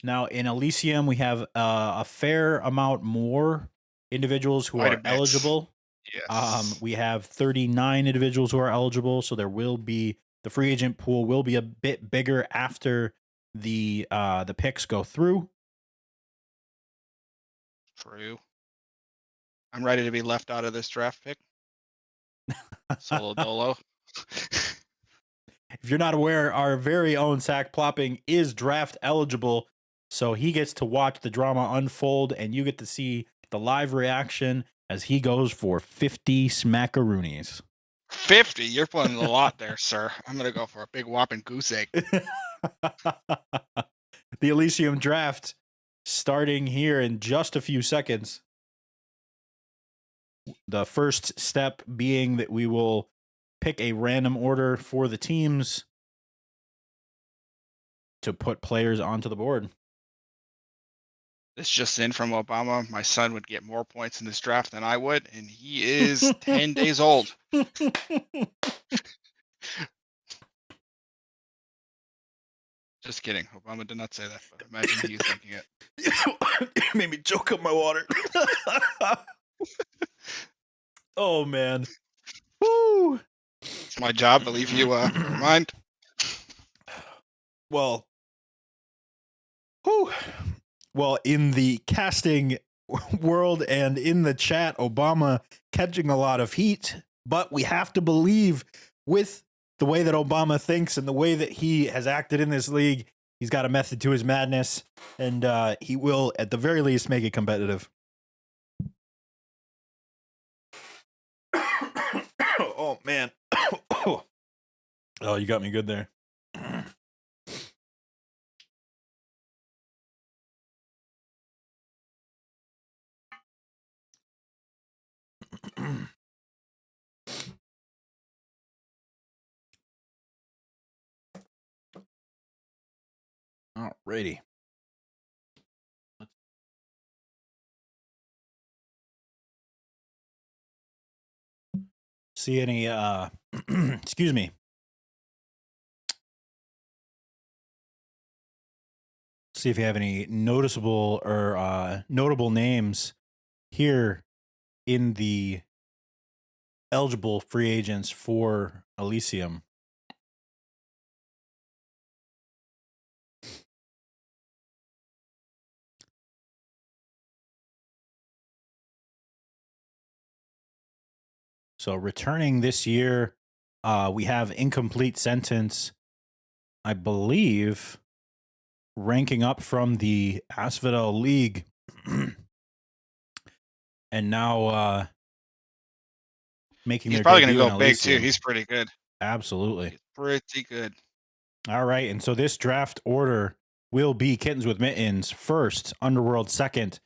Now, in Elysium, we have a fair amount more individuals who Quite a are bit. eligible. Yes. We have 39 individuals who are eligible, so there will be the free agent pool will be a bit bigger after the picks go through. True. I'm ready to be left out of this draft pick. Solo dolo. If you're not aware, our very own Sack Plopping is draft eligible, so he gets to watch the drama unfold, and you get to see the live reaction as he goes for 50 smackaroonies. 50. You're putting a lot there, sir. I'm gonna go for a big whopping goose egg. The Elysium draft starting here in just a few seconds. The first step being that we will pick a random order for the teams to put players onto the board. This just in from Obama. My son would get more points in this draft than I would, and he is 10 days old. Just kidding. Obama did not say that, but imagine you thinking it. It made me choke up my water. Oh man. Woo. It's my job to leave you remind. Well. Whew. Well, in the casting world and in the chat, Obama catching a lot of heat, but we have to believe with the way that Obama thinks and the way that he has acted in this league, he's got a method to his madness, and he will, at the very least, make it competitive. Oh, man. Oh, you got me good there. Alrighty. See any excuse me. See if you have any noticeable or notable names here in the eligible free agents for Elysium. So returning this year, we have Incomplete Sentence, I believe, ranking up from the Asphodel League. And now making He's their probably debut gonna in go big too. Elysium. He's pretty good. Absolutely. He's pretty good. All right. And so this draft order will be Kittens with Mittens first, Underworld second,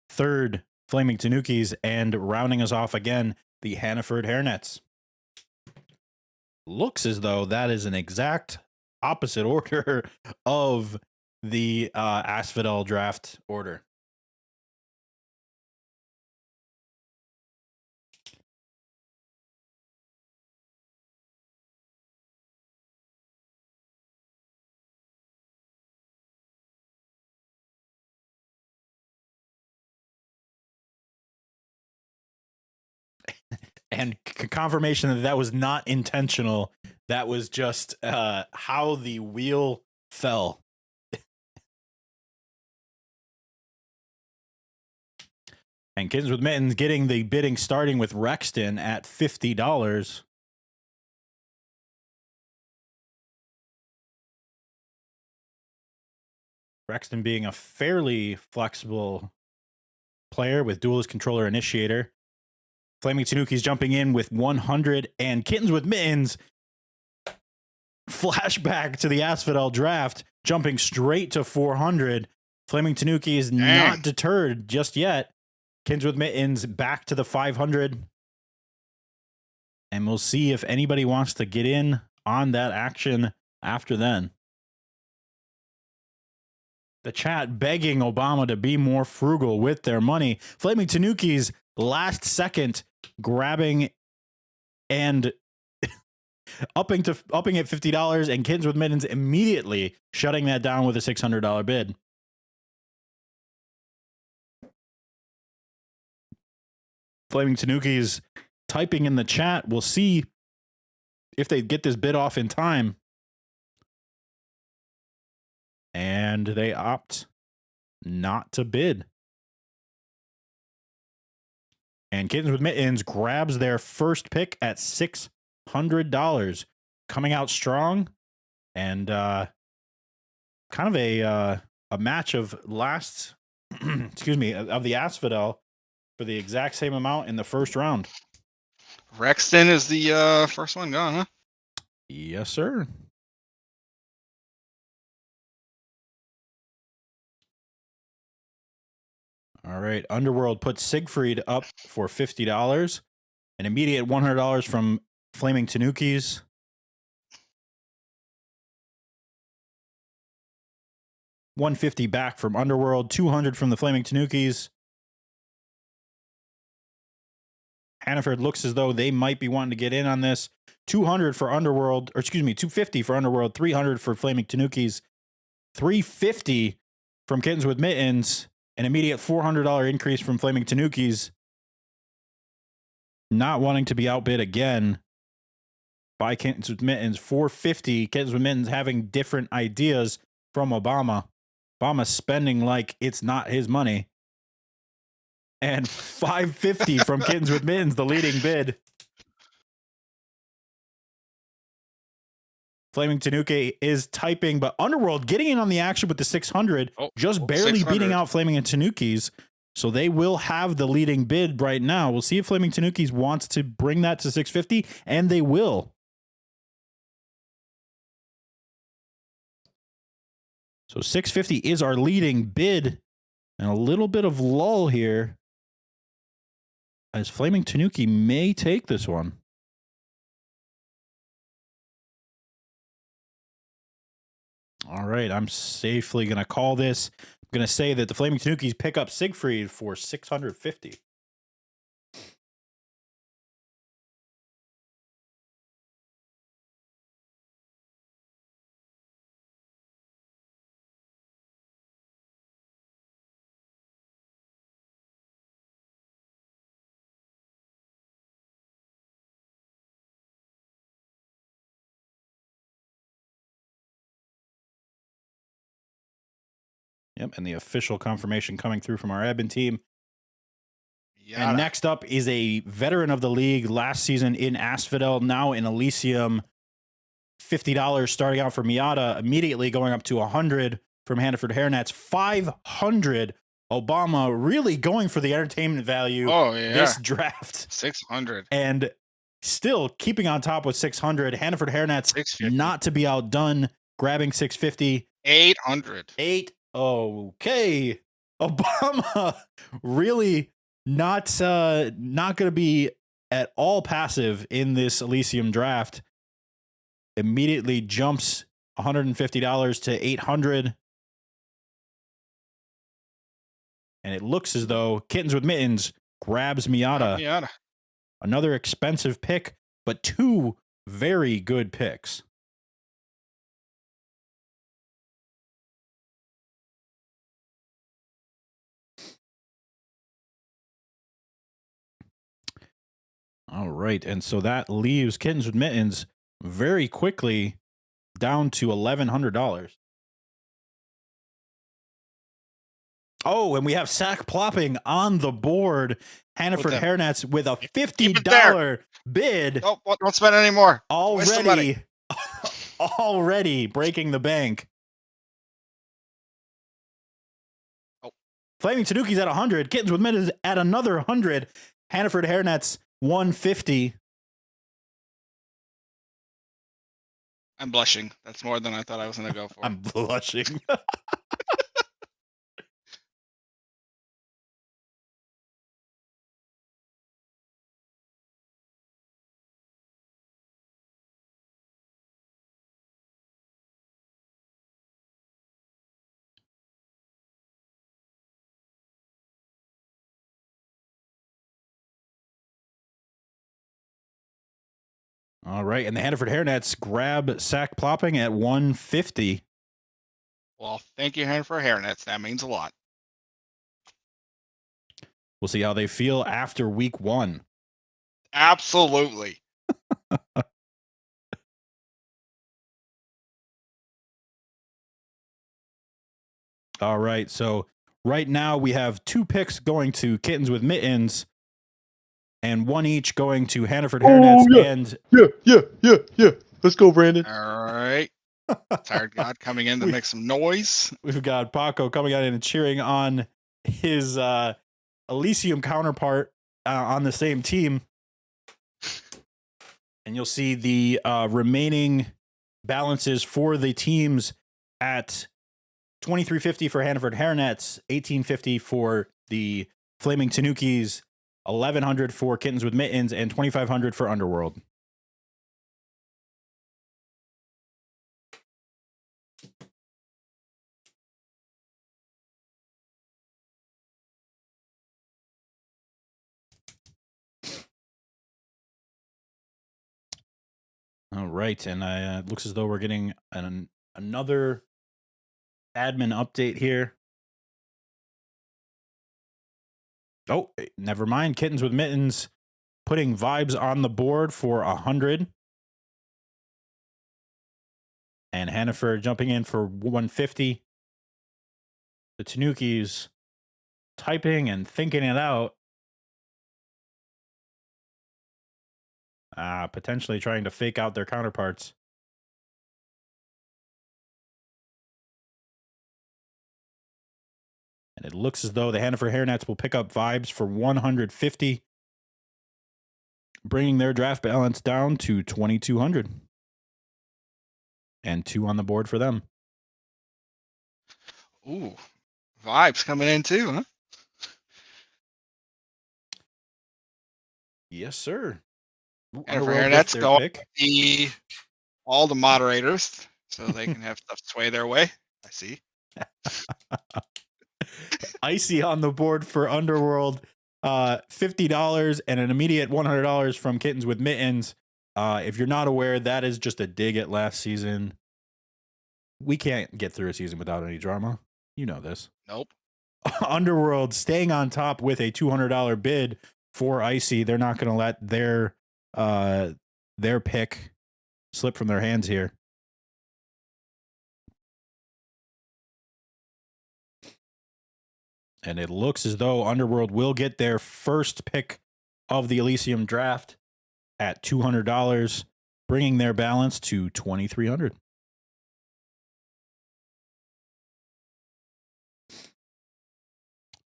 third, Flaming Tanukis, and rounding us off again, the Hannaford Hairnets. Looks as though that is an exact opposite order of the Asphodel draft order. And confirmation that that was not intentional. That was just how the wheel fell. And Kittens with Mittens getting the bidding starting with Rexton at $50. Rexton being a fairly flexible player with duelist controller initiator. Flaming Tanuki's jumping in with 100, and Kittens with Mittens flashback to the Asphodel draft, jumping straight to 400. Flaming Tanuki is not deterred just yet. Kittens with Mittens back to the 500. And we'll see if anybody wants to get in on that action after then. The chat begging Obama to be more frugal with their money. Flaming Tanuki's last second grabbing and upping at $50, and Kittens with Mittens immediately shutting that down with a $600 bid. Flaming Tanuki's typing in the chat. We'll see if they get this bid off in time. And they opt not to bid. And Kittens with Mittens grabs their first pick at $600, coming out strong, and kind of a match of last, excuse me, of the Asphodel for the exact same amount in the first round. Rexton is the first one gone, huh? Yes, sir. All right. Underworld puts Siegfried up for $50. An immediate $100 from Flaming Tanukis. $150 back from Underworld. $200 from the Flaming Tanukis. Hannaford looks as though they might be wanting to get in on this. $200 for Underworld, or excuse me, $250 for Underworld, $300 for Flaming Tanukis, $350 from Kittens with Mittens, an immediate $400 increase from Flaming Tanukis, not wanting to be outbid again by Kittens with Mittens. $450, Kittens with Mittens having different ideas from Obama. Obama's spending like it's not his money. And $550 from Kittens with Mittens, the leading bid. Flaming Tanuki is typing, but Underworld getting in on the action with the 600, just barely 600. beating out Flaming and Tanukis. So they will have the leading bid right now. We'll see if Flaming Tanukis wants to bring that to 650, and they will. So 650 is our leading bid, and a little bit of lull here as Flaming Tanuki may take this one. All right, I'm safely going to call this. I'm going to say that the Flaming Tanukis pick up Siegfried for $650. Yep, and the official confirmation coming through from our admin team. Yada. And next up is a veteran of the league last season in Asphodel, now in Elysium. $50 starting out for Miata, immediately going up to $100 from Hannaford Hairnets. $500. Obama really going for the entertainment value this draft. 600. And still keeping on top with 600. Hannaford Hairnets not to be outdone, grabbing 650. 800. Okay. Obama really not going to be at all passive in this Elysium draft. Immediately jumps $150 to $800. And it looks as though Kittens with Mittens grabs Miata. Another expensive pick, but two very good picks. All right, and so that leaves Kittens with Mittens very quickly down to $1,100. Oh, and we have Sack plopping on the board. Hannaford Hairnets with a $50 bid. Oh, don't spend any more. Already breaking the bank. Oh. Flaming Tanuki's at 100. Kittens with Mittens at another 100. Hannaford Hairnets 150. I'm blushing. That's more than I thought I was going to go for. I'm blushing. All right, and the Hannaford Hairnets grab sack plopping at 150. Well, thank you, Hen, for hairnets. That means a lot. We'll see how they feel after week 1. Absolutely. All right, so right now we have 2 picks going to Kittens with Mittens, and 1 each going to Hannaford Hairnets. And Yeah. Let's go, Brandon. All right. Tired God coming in to make some noise. We've got Paco coming out and cheering on his Elysium counterpart on the same team. And you'll see the remaining balances for the teams at $23.50 for Hannaford Hairnets, $18.50 for the Flaming Tanukis, $1,100 for Kittens with Mittens, and $2,500 for Underworld. All right, and it looks as though we're getting another admin update here. Oh, never mind. Kittens with Mittens putting vibes on the board for 100. And Hannaford jumping in for 150. The Tanukis typing and thinking it out. Potentially trying to fake out their counterparts. And it looks as though the Hannaford Hairnets will pick up vibes for 150, bringing their draft balance down to 2,200. And 2 on the board for them. Ooh, vibes coming in too, huh? Yes, sir. And for Underworld hairnets, with their go pick. all the moderators so they can have stuff sway their way. I see. Icy on the board for Underworld, $50 and an immediate $100 from Kittens with Mittens. If you're not aware, that is just a dig at last season. We can't get through a season without any drama. You know this. Nope. Underworld staying on top with a $200 bid for Icy. They're not going to let their pick slip from their hands here. And it looks as though Underworld will get their first pick of the Elysium draft at $200, bringing their balance to $2,300.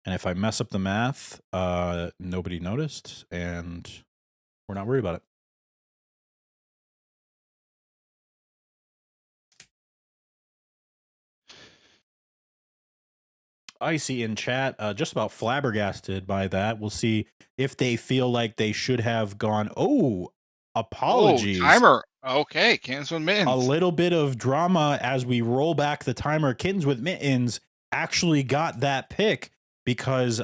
And if I mess up the math, nobody noticed, and we're not worried about it. Icy in chat, just about flabbergasted by that. We'll see if they feel like they should have gone, apologies. Oh, timer. Okay, Kittens with Mittens. A little bit of drama as we roll back the timer. Kittens with Mittens actually got that pick because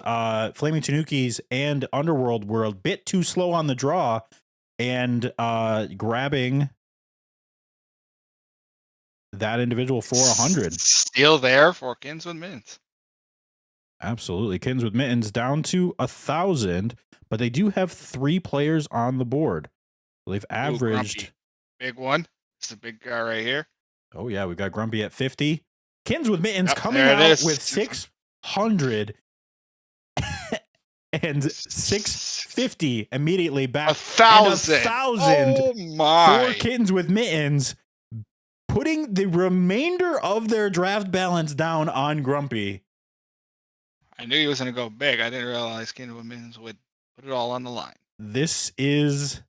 Flaming Tanukis and Underworld were a bit too slow on the draw and grabbing that individual for 100. Still there for Kittens with Mittens. Absolutely. Kittens with Mittens down to 1,000, but they do have 3 players on the board. They've averaged. Big one. It's the big guy right here. Oh, yeah. We've got Grumpy at 50. Kittens with Mittens coming there it out is. with 600 and 650 immediately back. 1,000. 1,000 Oh, my. for Kittens with Mittens, putting the remainder of their draft balance down on Grumpy. I knew he was going to go big. I didn't realize Kittens with Mittens would put it all on the line. This is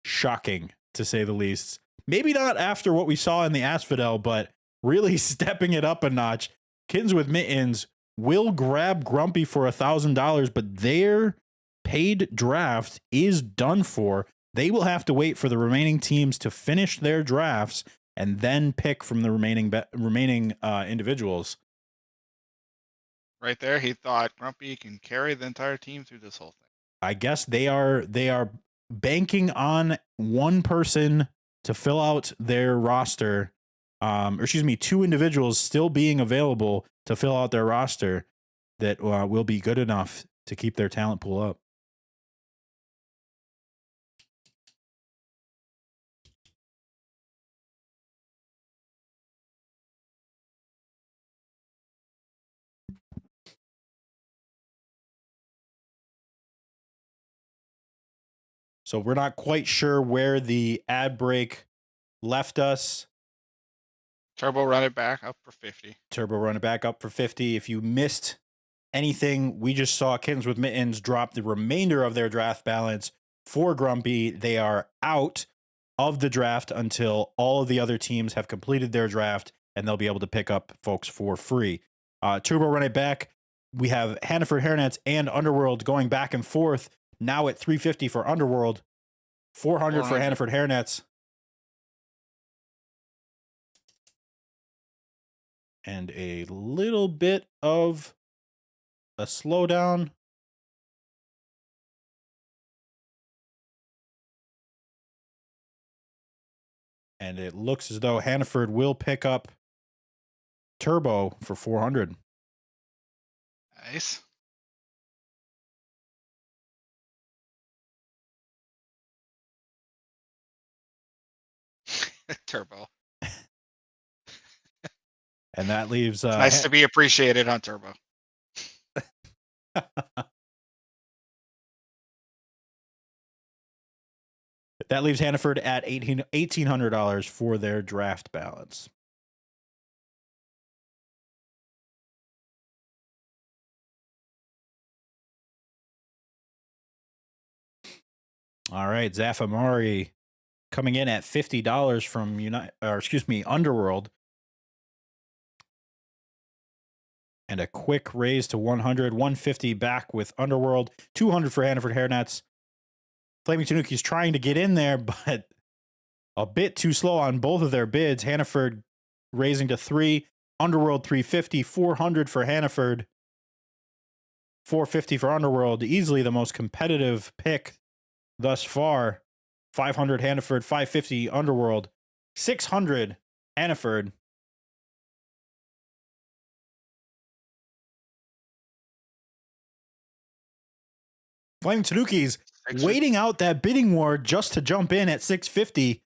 shocking, to say the least. Maybe not after what we saw in the Asphodel, but really stepping it up a notch. Kittens with Mittens will grab Grumpy for $1,000, but their paid draft is done for. They will have to wait for the remaining teams to finish their drafts and then pick from the remaining individuals. Right there, he thought Grumpy can carry the entire team through this whole thing. I guess they are banking on one person to fill out their roster, or excuse me, 2 individuals still being available to fill out their roster that will be good enough to keep their talent pool up. So we're not quite sure where the ad break left us. Turbo run it back up for 50. Turbo run it back up for 50. If you missed anything, we just saw Kittens with Mittens drop the remainder of their draft balance for Grumpy. They are out of the draft until all of the other teams have completed their draft, and they'll be able to pick up folks for free. Turbo run it back. We have Hannaford Hairnets and Underworld going back and forth, now at 350 for Underworld, 400 for Hannaford Hairnets. And a little bit of a slowdown. And it looks as though Hannaford will pick up Turbo for 400. Nice. Turbo. And that leaves Nice to be appreciated on Turbo. That leaves Hannaford at $1,800 for their draft balance. All right, Zafamari coming in at $50 from Underworld. And a quick raise to 100, 150 back with Underworld, 200 for Hannaford Hairnets. Flaming Tanuki's trying to get in there, but a bit too slow on both of their bids. Hannaford raising to 3, Underworld 350, 400 for Hannaford, 450 for Underworld. Easily the most competitive pick thus far. 500 Hannaford, 550 Underworld, 600 Hannaford. Flaming Tanuki's waiting out that bidding war just to jump in at 650.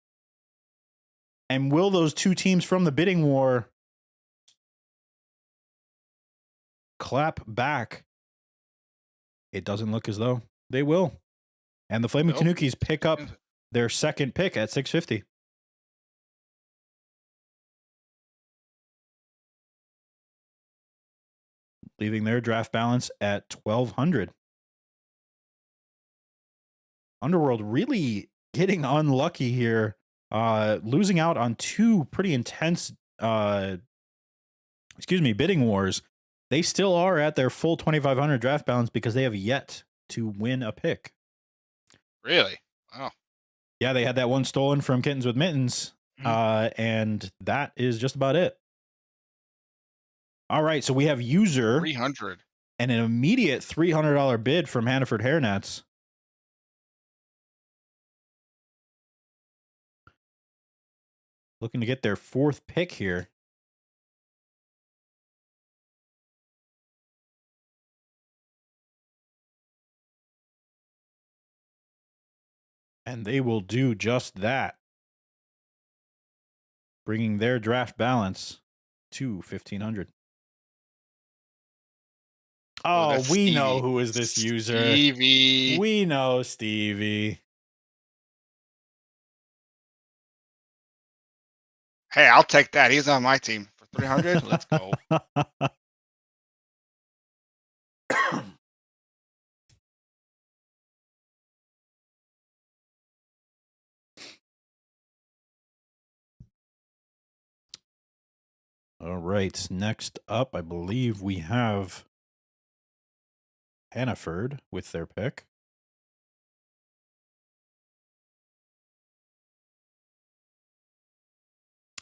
And will those 2 teams from the bidding war clap back? It doesn't look as though they will. And the Flaming Tanuki's pick up their second pick at 650. Leaving their draft balance at 1,200. Underworld really getting unlucky here, losing out on 2 pretty intense, bidding wars. They still are at their full 2,500 draft balance because they have yet to win a pick. Really? Wow. Yeah, they had that one stolen from Kittens with Mittens, and that is just about it. All right, so we have user 300 and an immediate $300 bid from Hannaford Hairnets. Looking to get their 4th pick here. And they will do just that, bringing their draft balance to 1,500. Oh, we know who is this user. Stevie. We know Stevie. Hey, I'll take that. He's on my team for 300. Let's go. All right. Next up, I believe we have Hannaford with their pick.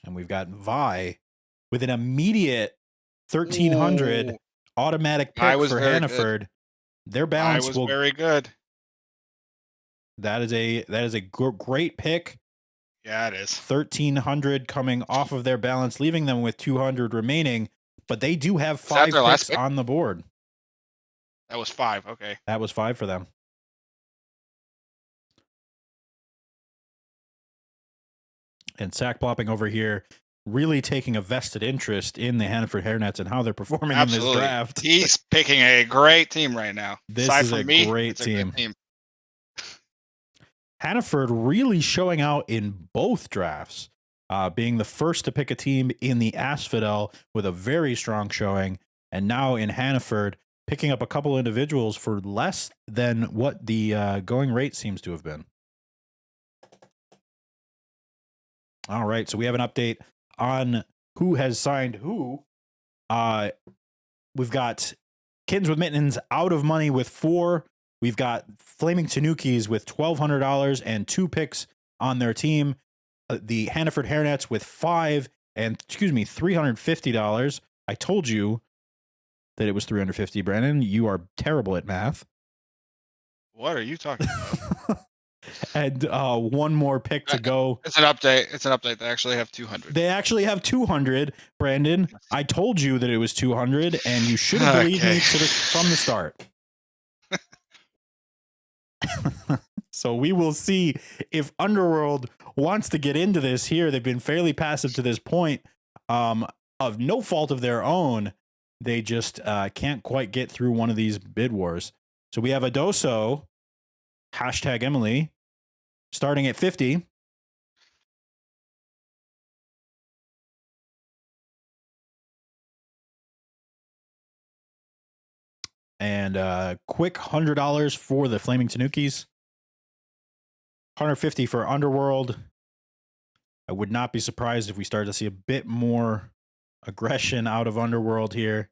And we've got Vi with an immediate 1,300 automatic pick for Hannaford. Their balance was very good. That is a great pick. Yeah, it is. 1,300 coming off of their balance, leaving them with 200 remaining. But they do have that 5 their last picks pick? on the board. That was 5. Okay. That was 5 for them. And Sack Plopping over here really taking a vested interest in the Hannaford Hairnets and how they're performing in this draft. He's picking a great team right now. This Aside is from a me, great it's a team. good team. Hannaford really showing out in both drafts, being the first to pick a team in the Asphodel with a very strong showing, and now in Hannaford picking up a couple individuals for less than what the going rate seems to have been. All right, so we have an update on who has signed who. We've got Kittens with Mittens out of money with 4. We've got Flaming Tanukis with $1,200 and 2 picks on their team. The Hannaford Hairnets with $350. I told you that it was $350, Brandon. You are terrible at math. What are you talking about? And one more pick to go. It's an update. It's an update. They actually have 200. They actually have 200, Brandon. I told you that it was 200, and you should have believed me from the start. So we will see if Underworld wants to get into this here. They've been fairly passive to this point, of no fault of their own. They just can't quite get through one of these bid wars. So we have Adoso, #Emily, starting at 50. And quick $100 for the Flaming Tanukis. 150 for Underworld. I would not be surprised if we start to see a bit more aggression out of Underworld here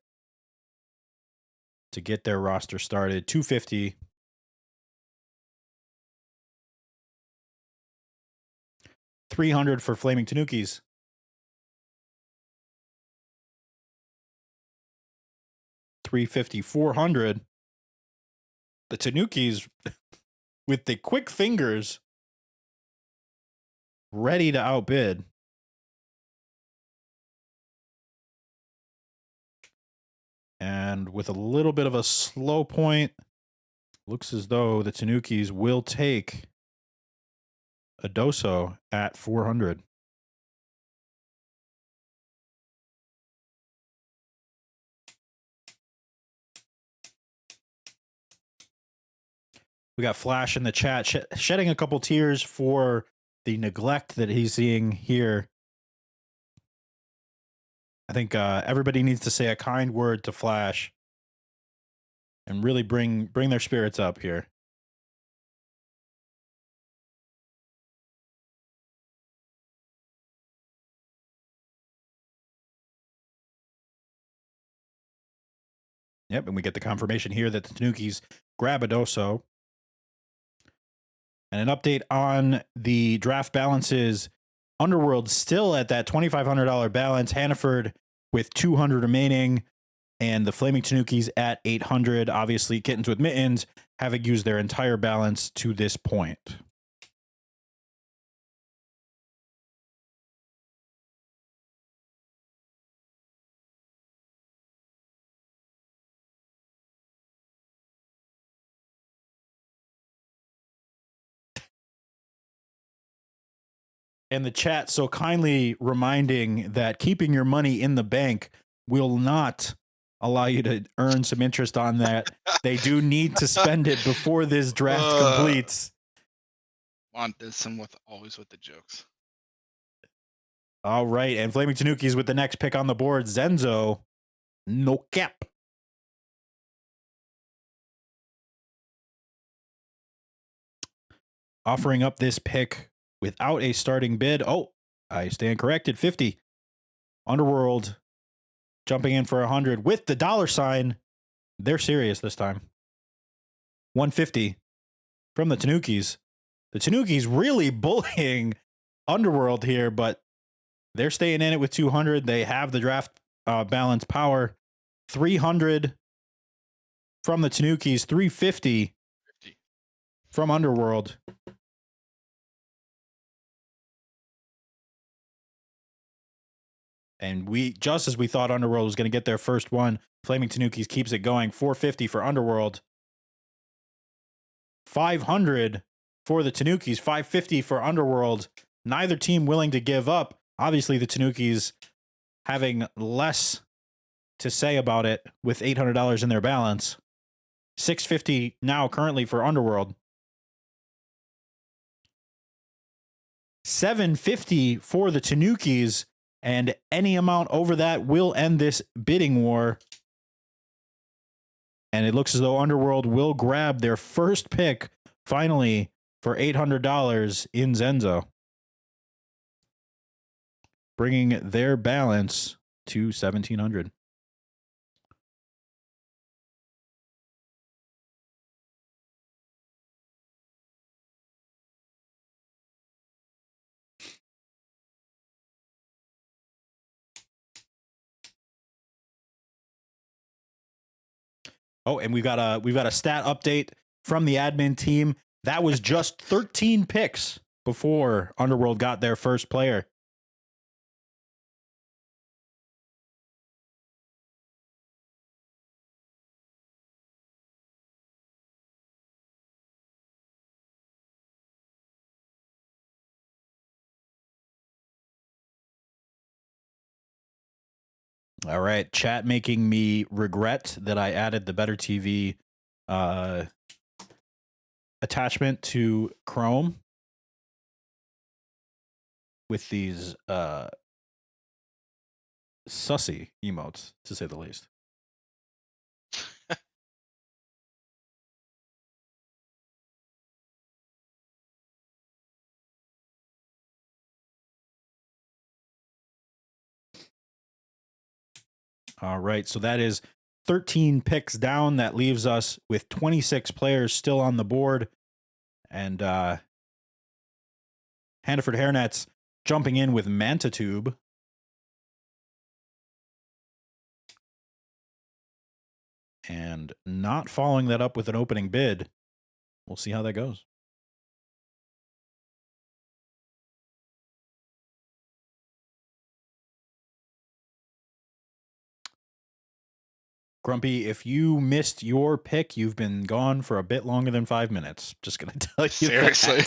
to get their roster started. 250. $300 for Flaming Tanukis. $350, $400. The Tanukis with the quick fingers ready to outbid. And with a little bit of a slow point, looks as though the Tanukis will take Adoso at 400. We got Flash in the chat shedding a couple tears for the neglect that he's seeing here. I think everybody needs to say a kind word to Flash and really bring their spirits up here. Yep, and we get the confirmation here that the Tanukis grab Adoso. And an update on the draft balances. Underworld still at that $2,500 balance. Hannaford with 200 remaining. And the Flaming Tanukis at 800. Obviously, Kittens with Mittens having used their entire balance to this point. And the chat so kindly reminding that keeping your money in the bank will not allow you to earn some interest on that. They do need to spend it before this draft completes. Want this and always with the jokes. All right, and Flaming Tanukis with the next pick on the board. Zenzo, no cap. Offering up this pick without a starting bid. Oh, I stand corrected. 50. Underworld jumping in for 100 with the $sign. They're serious this time. 150 from the Tanukis. The Tanukis really bullying Underworld here, but they're staying in it with 200. They have the draft balance power. 300 from the Tanukis. 350 from Underworld. And just as we thought Underworld was going to get their first one, Flaming Tanukis keeps it going. 450 for Underworld. 500 for the Tanukis. 550 for Underworld. Neither team willing to give up. Obviously, the Tanukis having less to say about it with $800 in their balance. 650 now currently for Underworld. 750 for the Tanukis, and any amount over that will end this bidding war. And it looks as though Underworld will grab their first pick finally for $800 in Zenzo, bringing their balance to 1,700. Oh, and we've got a stat update from the admin team. That was just 13 picks before Underworld got their first player. All right, chat making me regret that I added the Better TV attachment to Chrome with these sussy emotes, to say the least. All right, so that is 13 picks down. That leaves us with 26 players still on the board. And Hannaford Hairnets jumping in with Mantatube. And not following that up with an opening bid. We'll see how that goes. Grumpy, if you missed your pick, you've been gone for a bit longer than 5 minutes. Just going to tell you Seriously.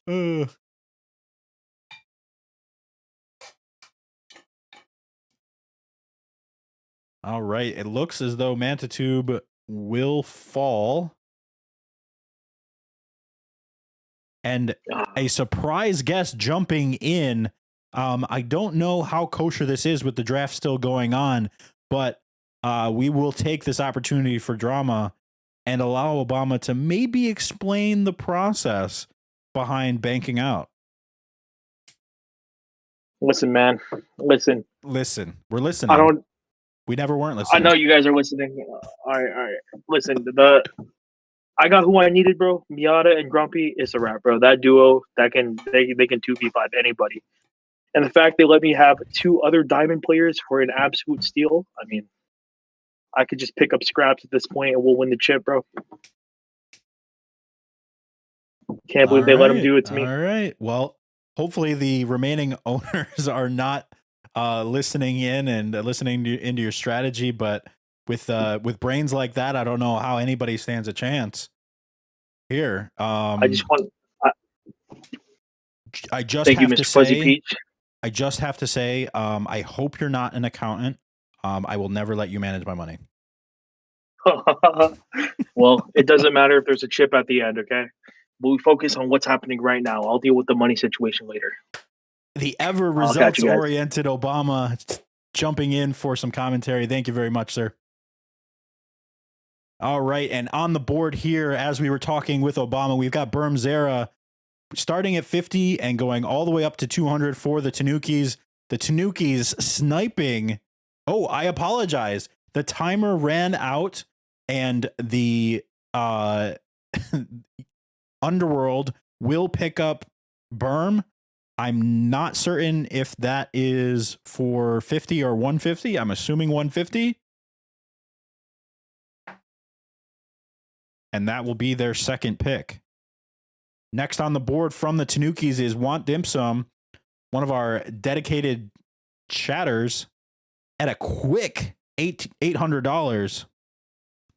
That. All right. It looks as though Mantatube will fall. And a surprise guest jumping in. I don't know how kosher this is with the draft still going on, but we will take this opportunity for drama and allow Obama to maybe explain the process behind banking out. Listen, man. Listen. We're listening. We never weren't listening. I know you guys are listening. All right. Listen, I got who I needed, bro. Miata and Grumpy is a wrap, bro. That duo, they can 2v5 anybody. And the fact they let me have two other diamond players for an absolute steal, I mean, I could just pick up scraps at this point and we'll win the chip, bro. Can't believe they let him do it to me. All right. Well, hopefully the remaining owners are not listening in and listening into your strategy, but with brains like that, I don't know how anybody stands a chance here. I just want. I just thank have you, to Mr. Fuzzy say. Peach. I just have to say. I hope you're not an accountant. I will never let you manage my money. Well, it doesn't matter if there's a chip at the end. Okay, we focus on what's happening right now. I'll deal with the money situation later. The ever results-oriented Obama jumping in for some commentary. Thank you very much, sir. All right, and on the board here, as we were talking with Obama, we've got Bermzera starting at 50 and going all the way up to 200 for the Tanukis. The Tanukis sniping. Oh, I apologize. The timer ran out, and the Underworld will pick up Berm. I'm not certain if that is for 50 or 150. I'm assuming 150. and that will be their second pick. Next on the board from the Tanukis is Want Dim Sum, one of our dedicated chatters, at a quick $800.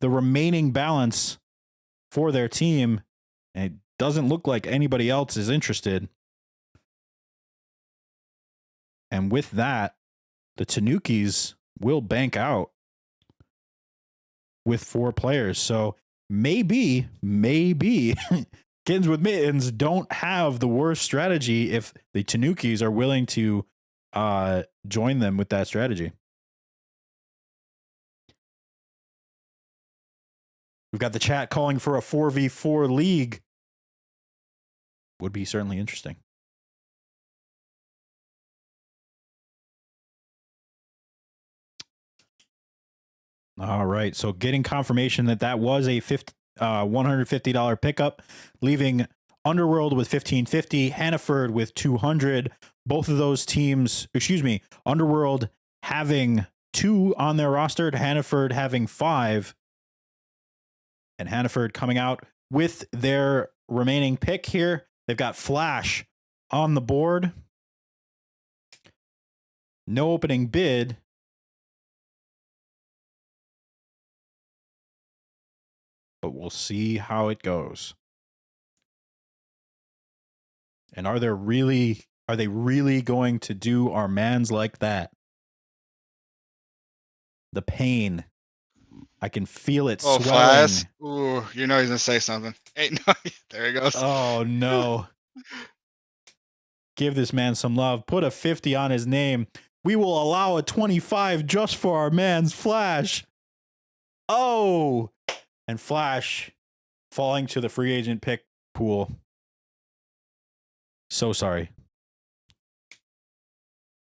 The remaining balance for their team, and it doesn't look like anybody else is interested. And with that, the Tanukis will bank out with 4 players. So maybe Kittens with Mittens don't have the worst strategy if the Tanukis are willing to join them with that strategy. We've got the chat calling for a 4v4 league. Would be certainly interesting. All right, so getting confirmation that was a $150 pickup, leaving Underworld with $1,550, Hannaford with $200. Both of those teams, Underworld having 2 on their roster, Hannaford having 5, and Hannaford coming out with their remaining pick here. They've got Flash on the board. No opening bid. But we'll see how it goes. And are they really going to do our mans like that? The pain. I can feel it swelling. Flash. Ooh, you know he's gonna say something. Hey, no, there he goes. Oh no. Give this man some love. Put a 50 on his name. We will allow a 25 just for our man's Flash. Oh, and Flash falling to the free agent pick pool. So sorry.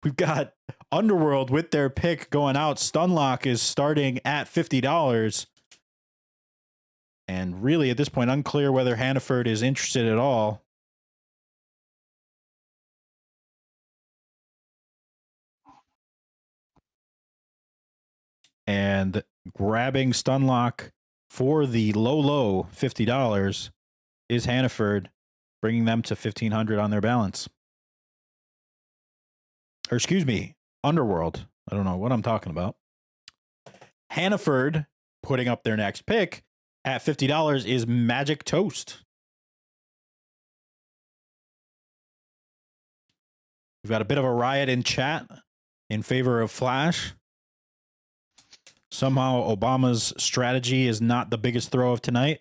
We've got Underworld with their pick going out. Stunlock is starting at $50. And really, at this point, unclear whether Hannaford is interested at all. And grabbing Stunlock for the low $50 is Hannaford, bringing them to $1,500 on their balance. Or excuse me, Underworld. I don't know what I'm talking about. Hannaford putting up their next pick at $50 is Magic Toast. We've got a bit of a riot in chat in favor of Flash. Somehow Obama's strategy is not the biggest throw of tonight.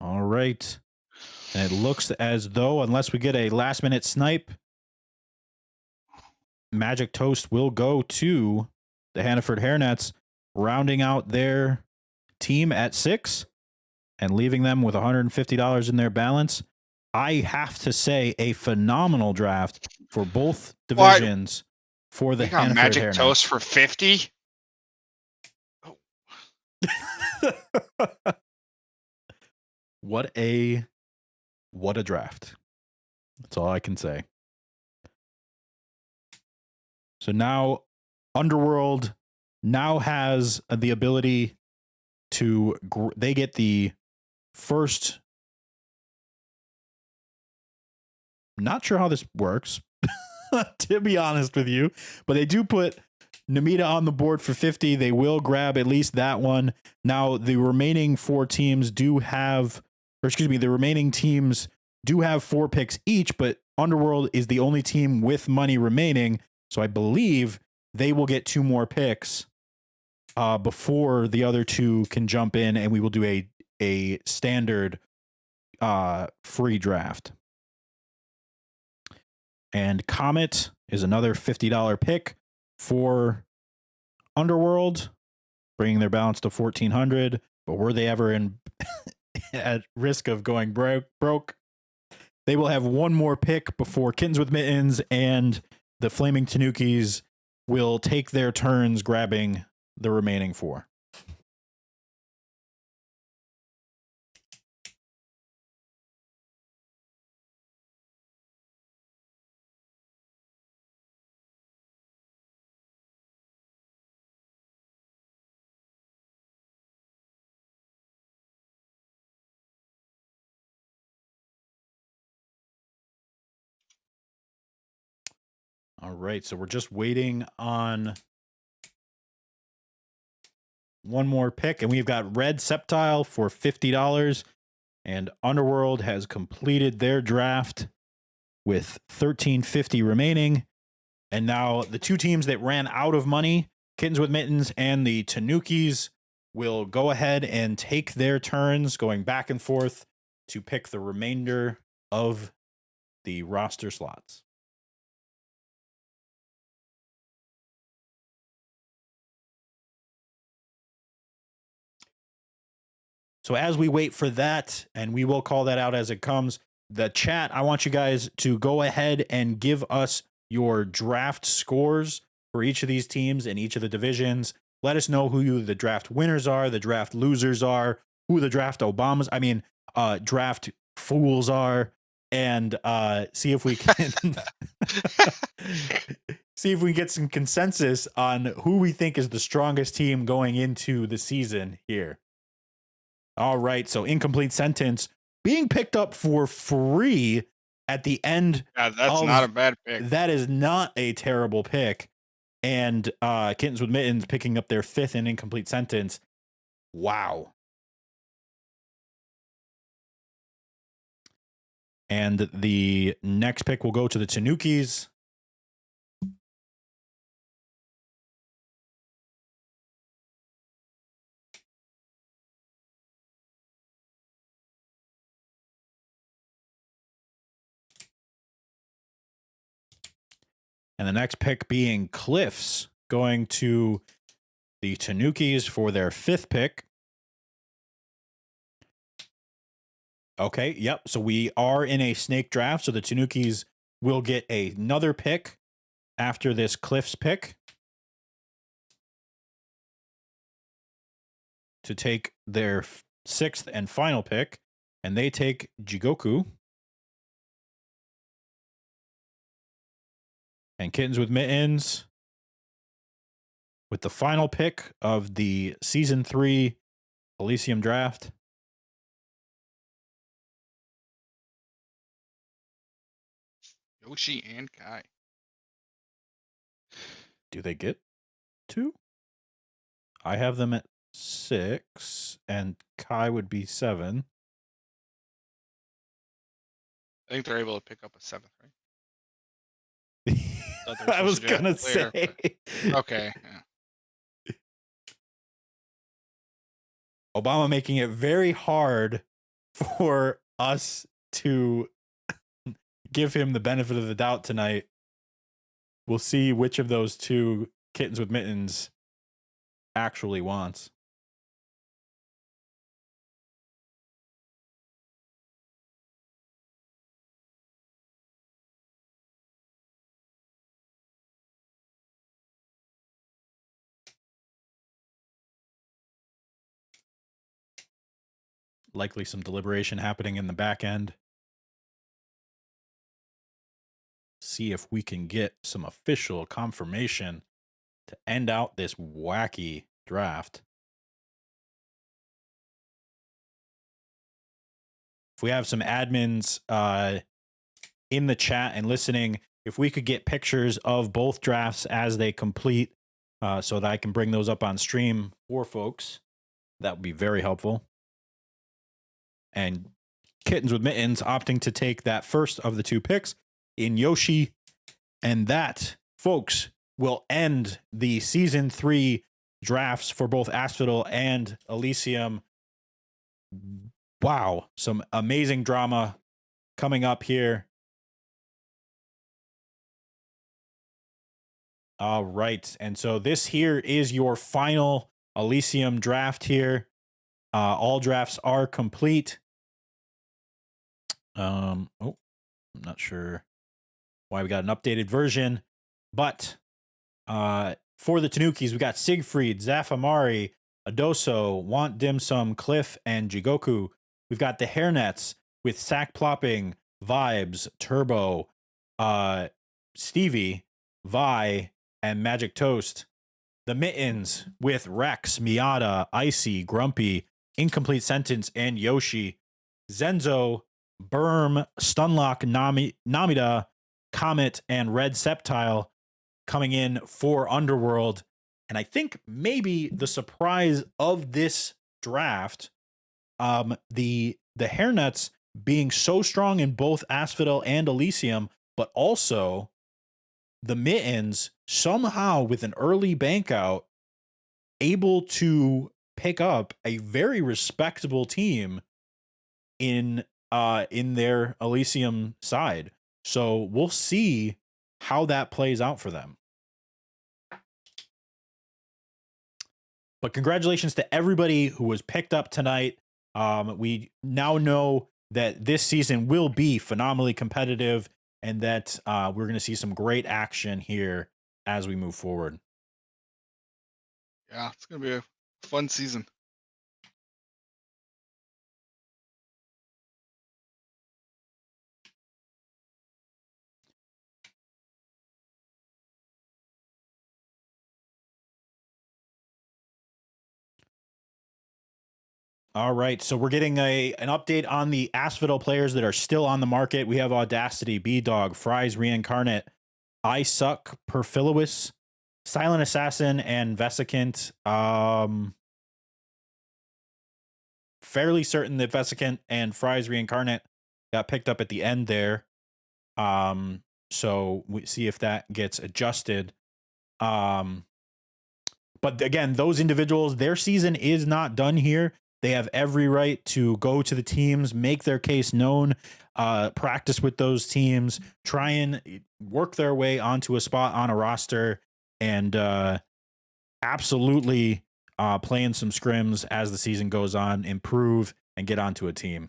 All right. And it looks as though, unless we get a last-minute snipe, Magic Toast will go to the Hannaford Hairnets, rounding out their team at 6 and leaving them with $150 in their balance. I have to say, a phenomenal draft for both divisions for the Hannaford Magic Hairnets. Toast for 50. What a draft. That's all I can say. So now Underworld now has the ability to they get the first. Not sure how this works, to be honest with you, but they do put Namita on the board for 50. They will grab at least that one. Now the remaining 4 teams do have, the remaining teams do have 4 picks each, but Underworld is the only team with money remaining. So I believe they will get 2 more picks before the other 2 can jump in, and we will do a standard free draft. And Comet is another $50 pick for Underworld, bringing their balance to $1,400. But were they ever in at risk of going broke? They will have 1 more pick before Kittens with Mittens and the Flaming Tanukis will take their turns grabbing the remaining 4. All right, so we're just waiting on one more pick, and we've got Red Septile for $50, and Underworld has completed their draft with $13.50 remaining. And now the two teams that ran out of money, Kittens with Mittens and the Tanukis, will go ahead and take their turns going back and forth to pick the remainder of the roster slots. So as we wait for that, and we will call that out as it comes, the chat, I want you guys to go ahead and give us your draft scores for each of these teams in each of the divisions. Let us know who the draft winners are, the draft losers are, who the draft draft fools are, and see if we can see if we get some consensus on who we think is the strongest team going into the season here. All right, so Incomplete Sentence being picked up for free at the end. Yeah, that's not a bad pick. That is not a terrible pick. And Kittens with Mittens picking up their 5th in Incomplete Sentence. Wow. And the next pick will go to the Tanukis. And the next pick being Cliffs, going to the Tanukis for their 5th pick. Okay, yep. So we are in a snake draft. So the Tanukis will get another pick after this Cliffs pick to take their 6th and final pick. And they take Jigoku. And Kittens with Mittens with the final pick of the Season 3 Elysium draft. Yoshi and Kai. Do they get 2? I have them at 6, and Kai would be 7. I think they're able to pick up a 7th, right? I was gonna say. Okay. Yeah. Obama making it very hard for us to give him the benefit of the doubt tonight. We'll see which of those two Kittens with Mittens actually wants. Likely some deliberation happening in the back end. See if we can get some official confirmation to end out this wacky draft. If we have some admins in the chat and listening, if we could get pictures of both drafts as they complete so that I can bring those up on stream for folks, that would be very helpful. And Kittens with Mittens opting to take that first of the 2 picks in Yoshi. And that, folks, will end the Season 3 drafts for both Asphodel and Elysium. Wow, some amazing drama coming up here. All right, and so this here is your final Elysium draft here. All drafts are complete. I'm not sure why we got an updated version, but for the Tanukis, we got Siegfried, Zafamari, Adoso, Want Dim Sum, Cliff, and Jigoku. We've got the Hairnets with Sack Plopping, Vibes, Turbo, Stevie, Vi, and Magic Toast. The Mittens with Rex, Miata, Icy, Grumpy, Incomplete Sentence, and Yoshi. Zenzo, Berm, Stunlock, Namida, Comet, and Red Septile. coming in for Underworld. And I think maybe the surprise of this draft, the Hairnets being so strong in both Asphodel and Elysium, but also the Mittens somehow with an early bank out able to pick up a very respectable team in their Elysium side. So we'll see how that plays out for them. But congratulations to everybody who was picked up tonight. We now know that this season will be phenomenally competitive and that we're going to see some great action here as we move forward. Yeah, it's going to be a fun season. All right, so we're getting an update on the Asphodel players that are still on the market. We have Audacity, B-Dog, Fries Reincarnate, I Suck, Perfilois, Silent Assassin, and Vesicant. Fairly certain that Vesicant and Fries Reincarnate got picked up at the end there. So we see if that gets adjusted. But again, those individuals, their season is not done here. They have every right to go to the teams, make their case known, practice with those teams, try and work their way onto a spot on a roster, and absolutely play in some scrims as the season goes on, improve, and get onto a team.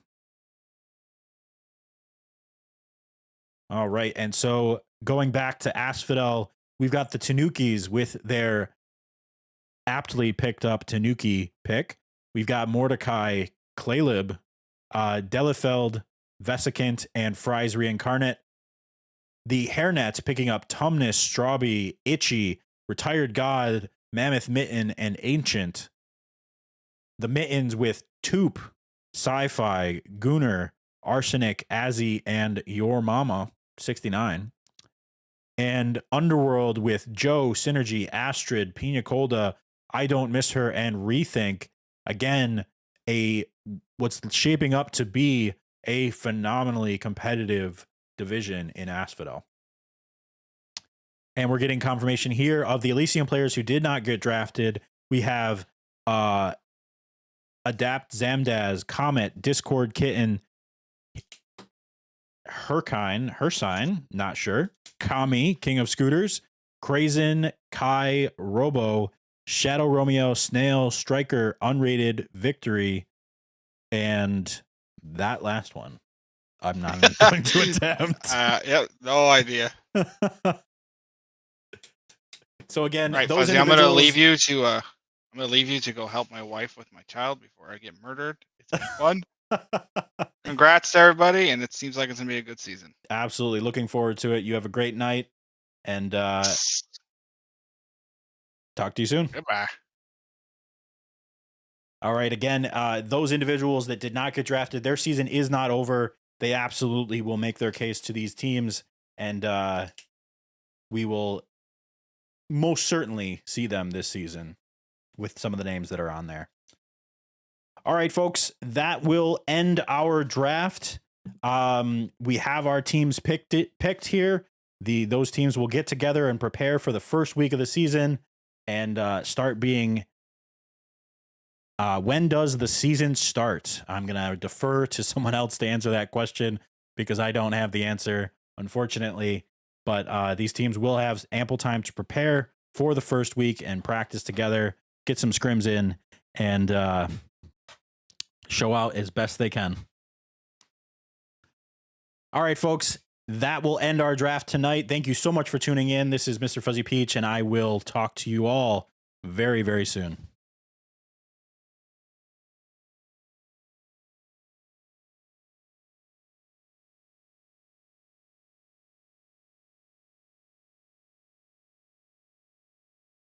All right, and so going back to Asphodel, we've got the Tanukis with their aptly picked up Tanuki pick. We've got Mordecai, Claylib, Delafeld, Vesicant, and Fries Reincarnate. The Hairnets picking up Tumnus, Strawby, Itchy, Retired God, Mammoth Mitten, and Ancient. The Mittens with Toop, Sci-Fi, Gooner, Arsenic, Azzy, and Your Mama, 69. And Underworld with Joe, Synergy, Astrid, Pina Colada, I Don't Miss Her, and Rethink. Again, what's shaping up to be a phenomenally competitive division in Asphodel. And we're getting confirmation here of the Elysium players who did not get drafted. We have Adapt, Zamdaz, Comet, Discord Kitten, Hersign, not sure, Kami, King of Scooters, Crazen, Kai, Robo, Shadow Romeo, Snail, Striker, Unrated, Victory, and that last one I'm not even going to attempt. Yeah, no idea. So again, Right, those Fuzzy, I'm going to leave individuals. you to I'm going to leave you to go help my wife with my child before I get murdered. It's been fun. Congrats to everybody, and it seems like it's going to be a good season. Absolutely. Looking forward to it. You have a great night, and talk to you soon. Goodbye. All right. Again, those individuals that did not get drafted, their season is not over. They absolutely will make their case to these teams, and we will most certainly see them this season with some of the names that are on there. All right, folks, that will end our draft. We have our teams picked here. Those teams will get together and prepare for the first week of the season and start being. When does the season start? I'm going to defer to someone else to answer that question because I don't have the answer, unfortunately. But these teams will have ample time to prepare for the first week and practice together, get some scrims in, and show out as best they can. All right, folks, that will end our draft tonight. Thank you so much for tuning in. This is MrFuzzyPeach, and I will talk to you all very, very soon.